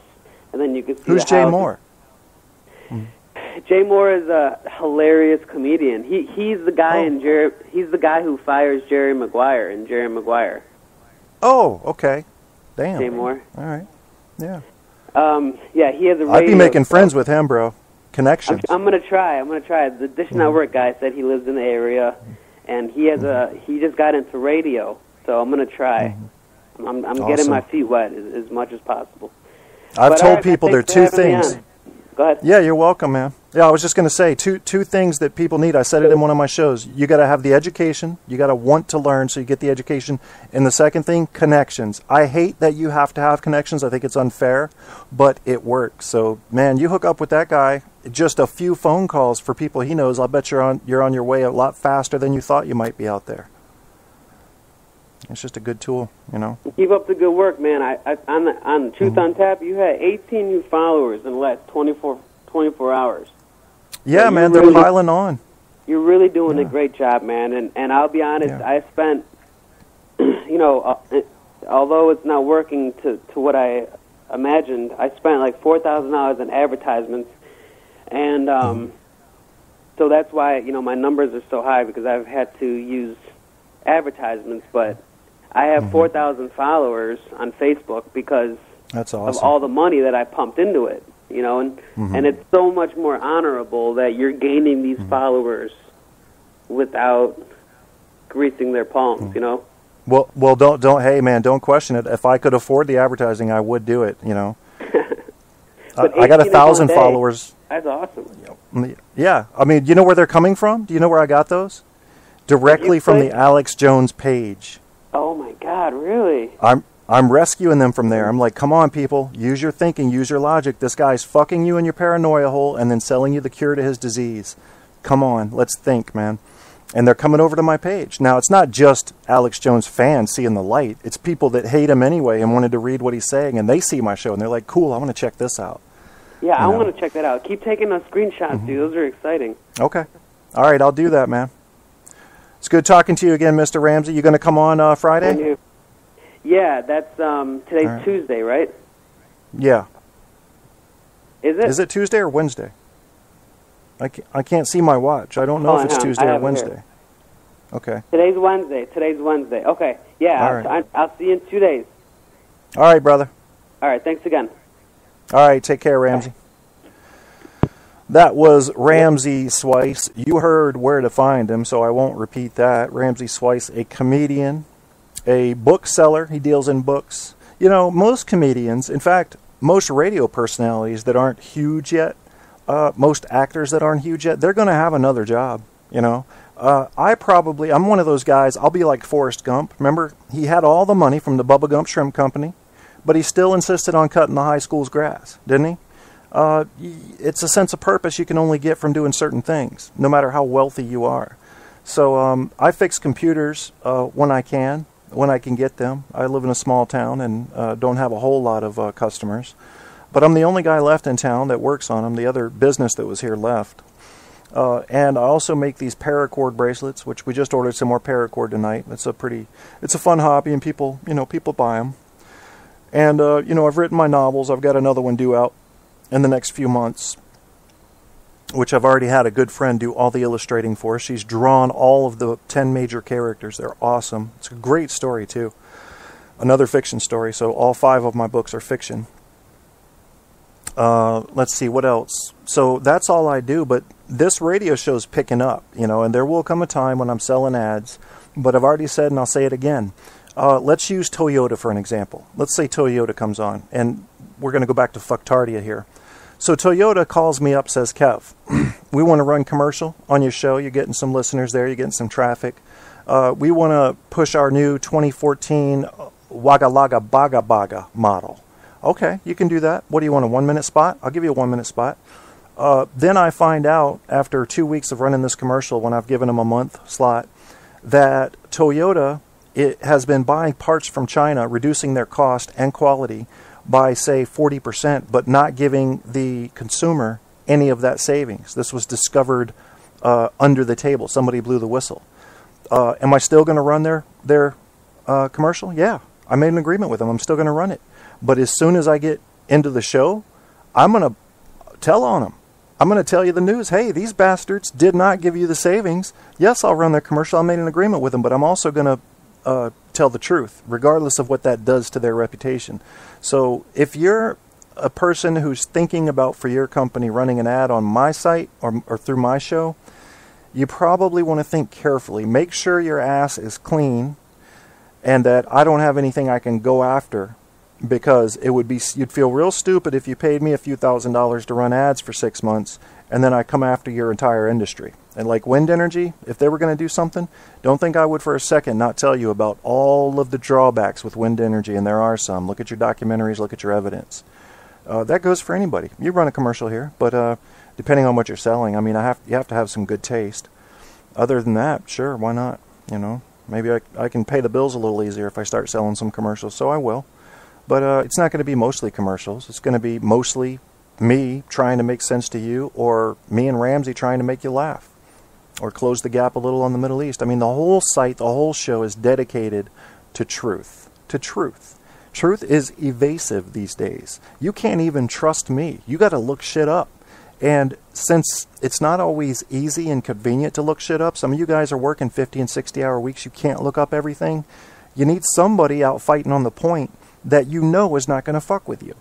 And then you could see Who's Jay Moore? Jay Moore is a hilarious comedian. He's the guy he's the guy who fires Jerry Maguire in Jerry Maguire. Oh, okay. Damn. Jay Moore. All right. Yeah. Yeah, he has a radio. I'd be making friends with him, bro. Connections. I'm gonna try. The Dish Network guy said he lives in the area, and he just got into radio. So I'm gonna try. I'm getting my feet wet as much as possible. I've told people there are two things. Go ahead. Yeah, you're welcome, man. Yeah, I was just going to say two things that people need. I said it in one of my shows. You got to have the education. You got to want to learn so you get the education. And the second thing, connections. I hate that you have to have connections. I think it's unfair, but it works. So, man, you hook up with that guy, just a few phone calls for people he knows. I'll bet you're on your way a lot faster than you thought you might be out there. It's just a good tool, Keep up the good work, man. On Truth on Tap, you had 18 new followers in the last 24 hours. Yeah, so man, they're piling on. You're really doing a great job, man. And I'll be honest, I spent, although it's not working to what I imagined, I spent like $4,000 in advertisements, and so that's why my numbers are so high because I've had to use advertisements, but I have 4,000 followers on Facebook because that's awesome. of all the money that I pumped into it, and it's so much more honorable that you're gaining these followers without greasing their palms, Well, don't. Hey, man, don't question it. If I could afford the advertising, I would do it. I got 1,000 followers. That's awesome. Yeah, I mean, you know where they're coming from? Do you know where I got those? Directly from the Alex Jones page. Oh my God, really? I'm rescuing them from there. I'm like, come on, people, use your thinking, use your logic. This guy's fucking you in your paranoia hole and then selling you the cure to his disease. Come on, let's think, man. And they're coming over to my page. Now, it's not just Alex Jones fans seeing the light. It's people that hate him anyway and wanted to read what he's saying, and they see my show, and they're like, cool, I want to check this out. Yeah, I want to check that out. Keep taking those screenshots, dude. Those are exciting. Okay. All right, I'll do that, man. It's good talking to you again, Mr. Ramsey. You going to come on Friday? Yeah, that's today's Tuesday, right? Yeah. Is it? Is it Tuesday or Wednesday? I can't see my watch. I don't know if it's Tuesday or Wednesday. Okay. Today's Wednesday. Okay. Yeah, All right. I'll see you in 2 days. All right, brother. All right, thanks again. All right, take care, Ramsey. That was Ramsey Swice. You heard where to find him, so I won't repeat that. Ramsey Swice, a comedian, a bookseller. He deals in books. You know, most comedians, in fact, most radio personalities that aren't huge yet, most actors that aren't huge yet, they're going to have another job, you know. I'm one of those guys, I'll be like Forrest Gump. Remember, he had all the money from the Bubba Gump Shrimp Company, but he still insisted on cutting the high school's grass, didn't he? It's a sense of purpose you can only get from doing certain things, no matter how wealthy you are. So I fix computers when I can get them. I live in a small town and don't have a whole lot of customers. But I'm the only guy left in town that works on them. The other business that was here left. And I also make these paracord bracelets, which we just ordered some more paracord tonight. It's a fun hobby, and people buy them. And I've written my novels. I've got another one due out in the next few months, which I've already had a good friend do all the illustrating for. She's drawn all of the 10 major characters. They're awesome. It's a great story, too. Another fiction story, so all 5 of my books are fiction. Let's see, what else? So that's all I do, but this radio show's picking up, and there will come a time when I'm selling ads, but I've already said, and I'll say it again. Let's use Toyota for an example. Let's say Toyota comes on, and we're going to go back to Fucktardia here. So Toyota calls me up, says, Kev, we want to run commercial on your show. You're getting some listeners there. You're getting some traffic. We want to push our new 2014 Wagga Laga Baga Baga model. Okay, you can do that. What do you want, a 1-minute spot? I'll give you a 1-minute spot. Then I find out after 2 weeks of running this commercial, when I've given them a month slot, that Toyota has been buying parts from China, reducing their cost and quality by, say, 40%, but not giving the consumer any of that savings. This was discovered under the table. Somebody blew the whistle. Am I still going to run their commercial? Yeah, I made an agreement with them. I'm still going to run it. But as soon as I get into the show, I'm going to tell on them. I'm going to tell you the news. Hey, these bastards did not give you the savings. Yes, I'll run their commercial. I made an agreement with them, but I'm also going to tell the truth, regardless of what that does to their reputation. So if you're a person who's thinking about, for your company, running an ad on my site or through my show, you probably want to think carefully. Make sure your ass is clean and that I don't have anything I can go after, because you'd feel real stupid if you paid me a few $1,000s to run ads for 6 months and then I come after your entire industry. And like wind energy, if they were going to do something, don't think I would for a second not tell you about all of the drawbacks with wind energy, and there are some. Look at your documentaries, look at your evidence. That goes for anybody. You run a commercial here, but depending on what you're selling, I mean, you have to have some good taste. Other than that, sure, why not? Maybe I can pay the bills a little easier if I start selling some commercials, so I will. But it's not going to be mostly commercials. It's going to be mostly me trying to make sense to you, or me and Ramsey trying to make you laugh, or close the gap a little on the Middle East. I mean, the whole site, the whole show is dedicated to truth. To truth. Truth is evasive these days. You can't even trust me. You got to look shit up. And since it's not always easy and convenient to look shit up, some of you guys are working 50 and 60-hour weeks. You can't look up everything. You need somebody out fighting on the point that is not going to fuck with you.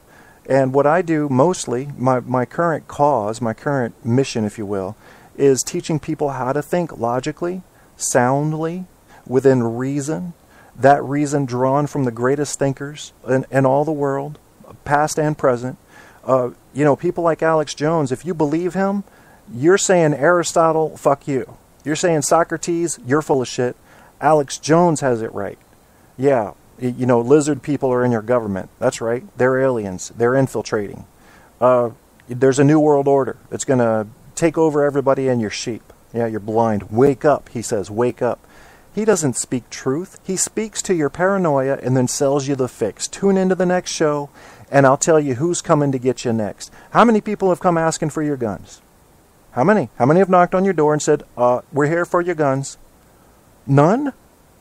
And what I do mostly, my current cause, my current mission, if you will, is teaching people how to think logically, soundly, within reason. That reason drawn from the greatest thinkers in all the world, past and present. People like Alex Jones, if you believe him, you're saying Aristotle, fuck you. You're saying Socrates, you're full of shit. Alex Jones has it right. Yeah. Lizard people are in your government. That's right. They're aliens. They're infiltrating. There's a new world order that's going to take over everybody and your sheep. Yeah, you're blind. Wake up, he says. Wake up. He doesn't speak truth. He speaks to your paranoia and then sells you the fix. Tune into the next show, and I'll tell you who's coming to get you next. How many people have come asking for your guns? How many? How many have knocked on your door and said, we're here for your guns? None?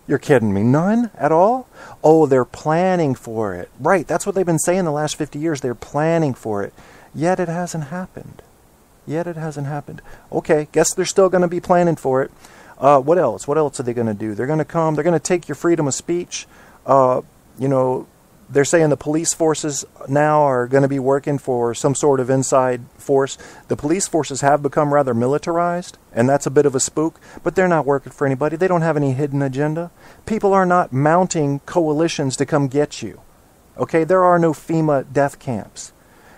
You're kidding me. None at all? Oh, they're planning for it. Right, that's what they've been saying the last 50 years. They're planning for it. Yet it hasn't happened. Okay, guess they're still going to be planning for it. What else? What else are they going to do? They're going to come. They're going to take your freedom of speech. They're saying the police forces now are going to be working for some sort of inside force. The police forces have become rather militarized, and that's a bit of a spook, but they're not working for anybody. They don't have any hidden agenda. People are not mounting coalitions to come get you. Okay, there are no FEMA death camps.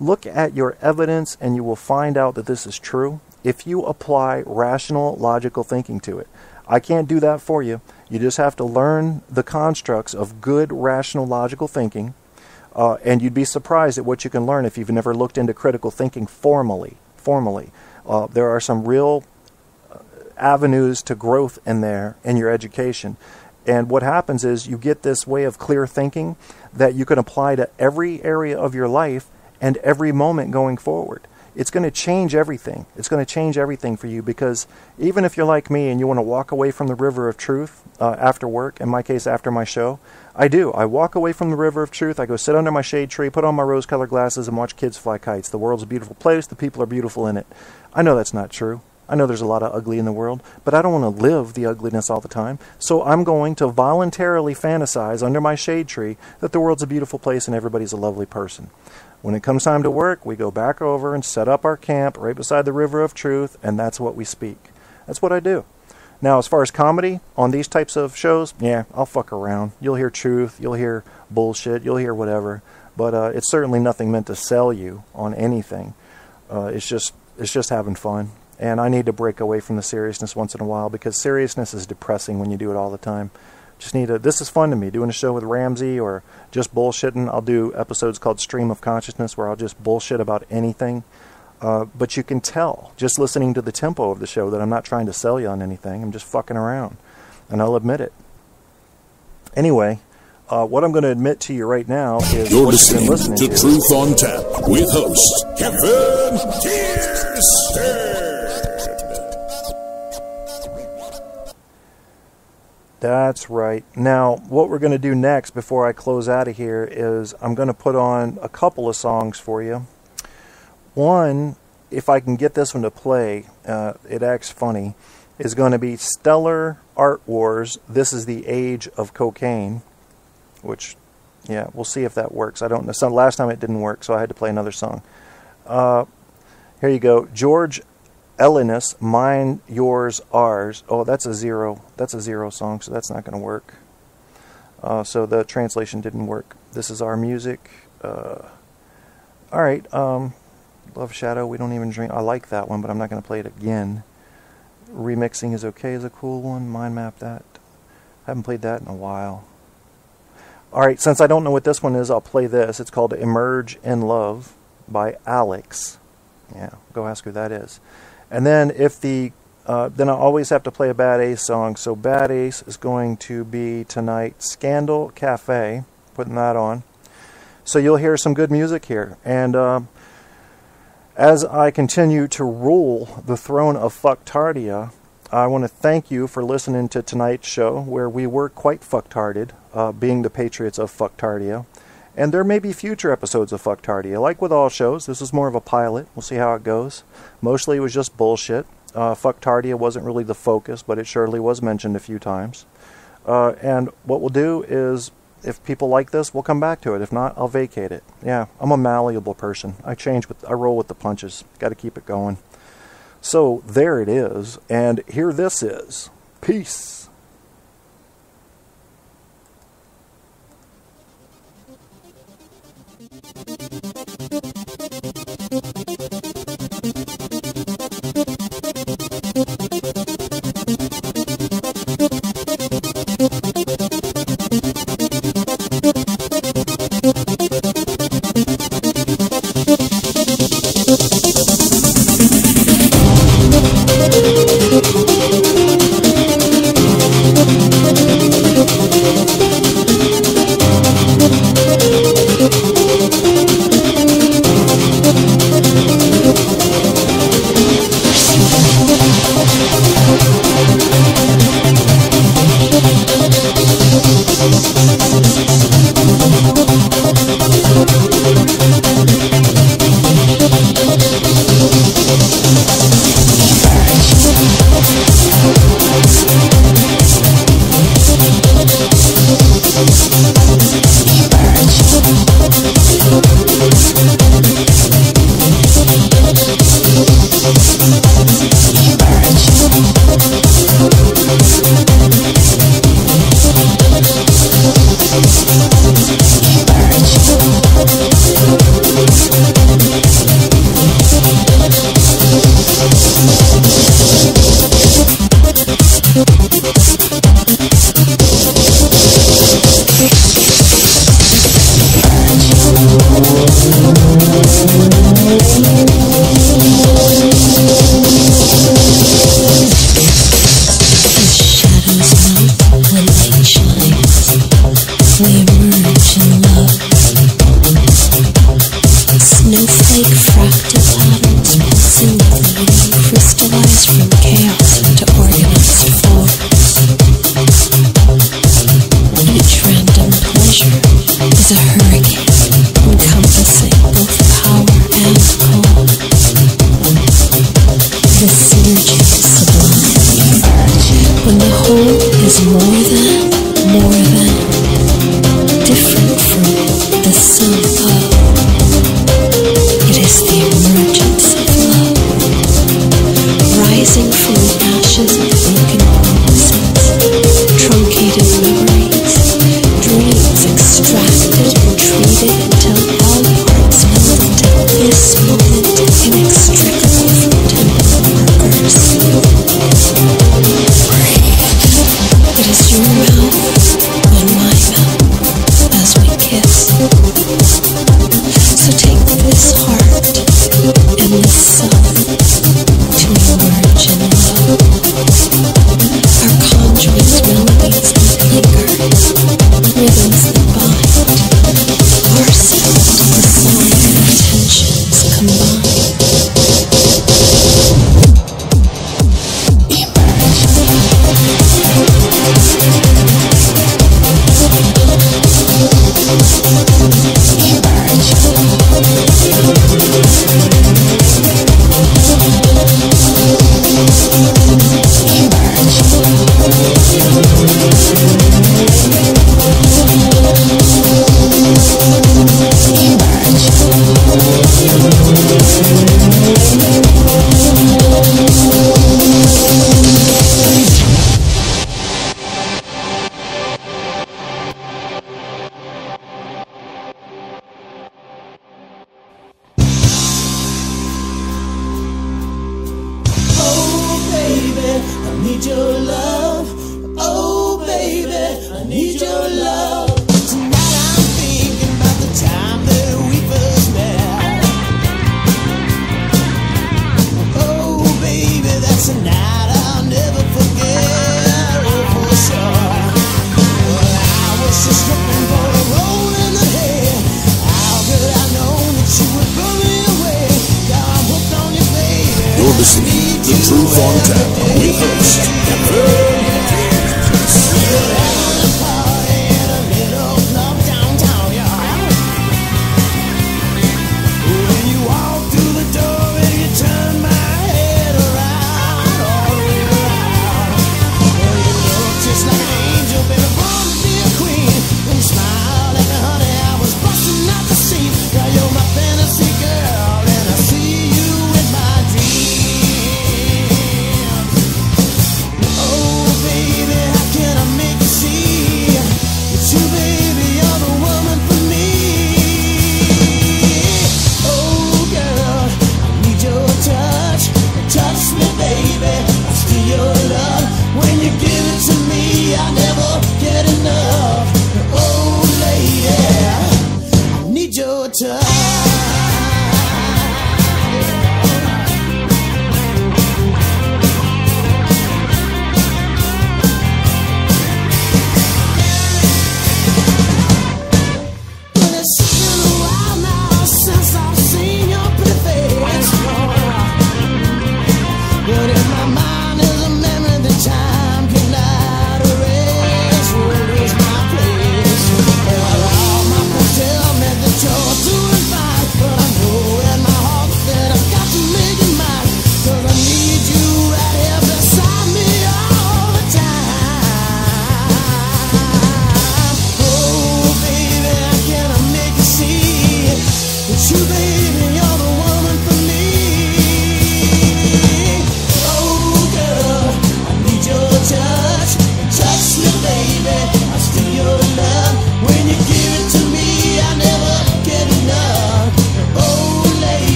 Look at your evidence and you will find out that this is true if you apply rational, logical thinking to it. I can't do that for you. You just have to learn the constructs of good, rational, logical thinking, and you'd be surprised at what you can learn if you've never looked into critical thinking formally. There are some real avenues to growth in there in your education. And what happens is you get this way of clear thinking that you can apply to every area of your life and every moment going forward. It's going to change everything. It's going to change everything for you, because even if you're like me and you want to walk away from the river of truth after work, in my case after my show, I do. I walk away from the river of truth. I go sit under my shade tree, put on my rose-colored glasses, and watch kids fly kites. The world's a beautiful place. The people are beautiful in it. I know that's not true. I know there's a lot of ugly in the world, but I don't want to live the ugliness all the time. So I'm going to voluntarily fantasize under my shade tree that the world's a beautiful place and everybody's a lovely person. When it comes time to work, we go back over and set up our camp right beside the river of truth, and that's what we speak. That's what I do. Now, as far as comedy, on these types of shows, yeah, I'll fuck around. You'll hear truth, you'll hear bullshit, you'll hear whatever, but it's certainly nothing meant to sell you on anything. It's just having fun. And I need to break away from the seriousness once in a while, because seriousness is depressing when you do it all the time. This is fun to me, doing a show with Ramsey or just bullshitting. I'll do episodes called Stream of Consciousness where I'll just bullshit about anything. But you can tell, just listening to the tempo of the show, that I'm not trying to sell you on anything. I'm just fucking around. And I'll admit it. Anyway, what I'm going to admit to you right now is you're what you've been listening to Truth on Tap with host Kevin Kirsten. That's right. Now, what we're going to do next before I close out of here is I'm going to put on a couple of songs for you. One, if I can get this one to play, it acts funny, is going to be Stellar Art Wars, This is the Age of Cocaine, which, yeah, we'll see if that works. I don't know. Last time it didn't work, so I had to play another song. Here you go. George Ellenus, Mine, Yours, Ours. Oh, that's a zero song, so that's not going to work. So the translation didn't work. This is our music. Alright, Love Shadow, We Don't Even Drink. I like that one, but I'm not going to play it again. Remixing is Okay is a cool one. Mind Map, that. I haven't played that in a while. Alright, since I don't know what this one is, I'll play this. It's called Emerge in Love by Alex. Yeah, go ask who that is. And then then I always have to play a Bad Ace song. So Bad Ace is going to be tonight Scandal Cafe, putting that on. So you'll hear some good music here. And as I continue to rule the throne of Fucktardia, I want to thank you for listening to tonight's show, where we were quite fucktarded, being the patriots of Fucktardia. And there may be future episodes of Fucktardia. Like with all shows, this is more of a pilot. We'll see how it goes. Mostly it was just bullshit. Fucktardia wasn't really the focus, but it surely was mentioned a few times. And what we'll do is, if people like this, we'll come back to it. If not, I'll vacate it. Yeah, I'm a malleable person. I roll with the punches. Got to keep it going. So there it is. And here this is. Peace.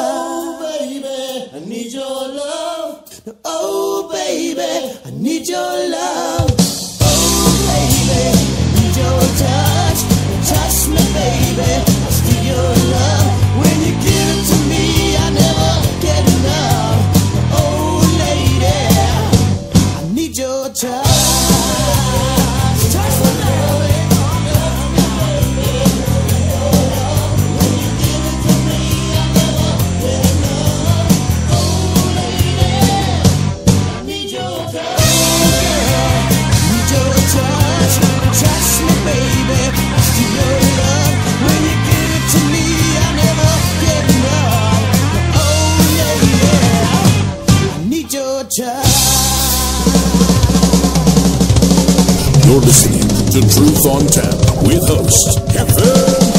Oh, baby, I need your love. Oh, baby, I need your love. Oh, baby, I need your touch. Touch me, baby, I steal your love. When you give it to me, I never get enough. Oh, lady, I need your touch. Touch me, baby. Touch me, baby, I steal your love. When you give it to me, I never get enough. Oh, yeah, I need your touch. You're listening to Truth on Tap with host Kevin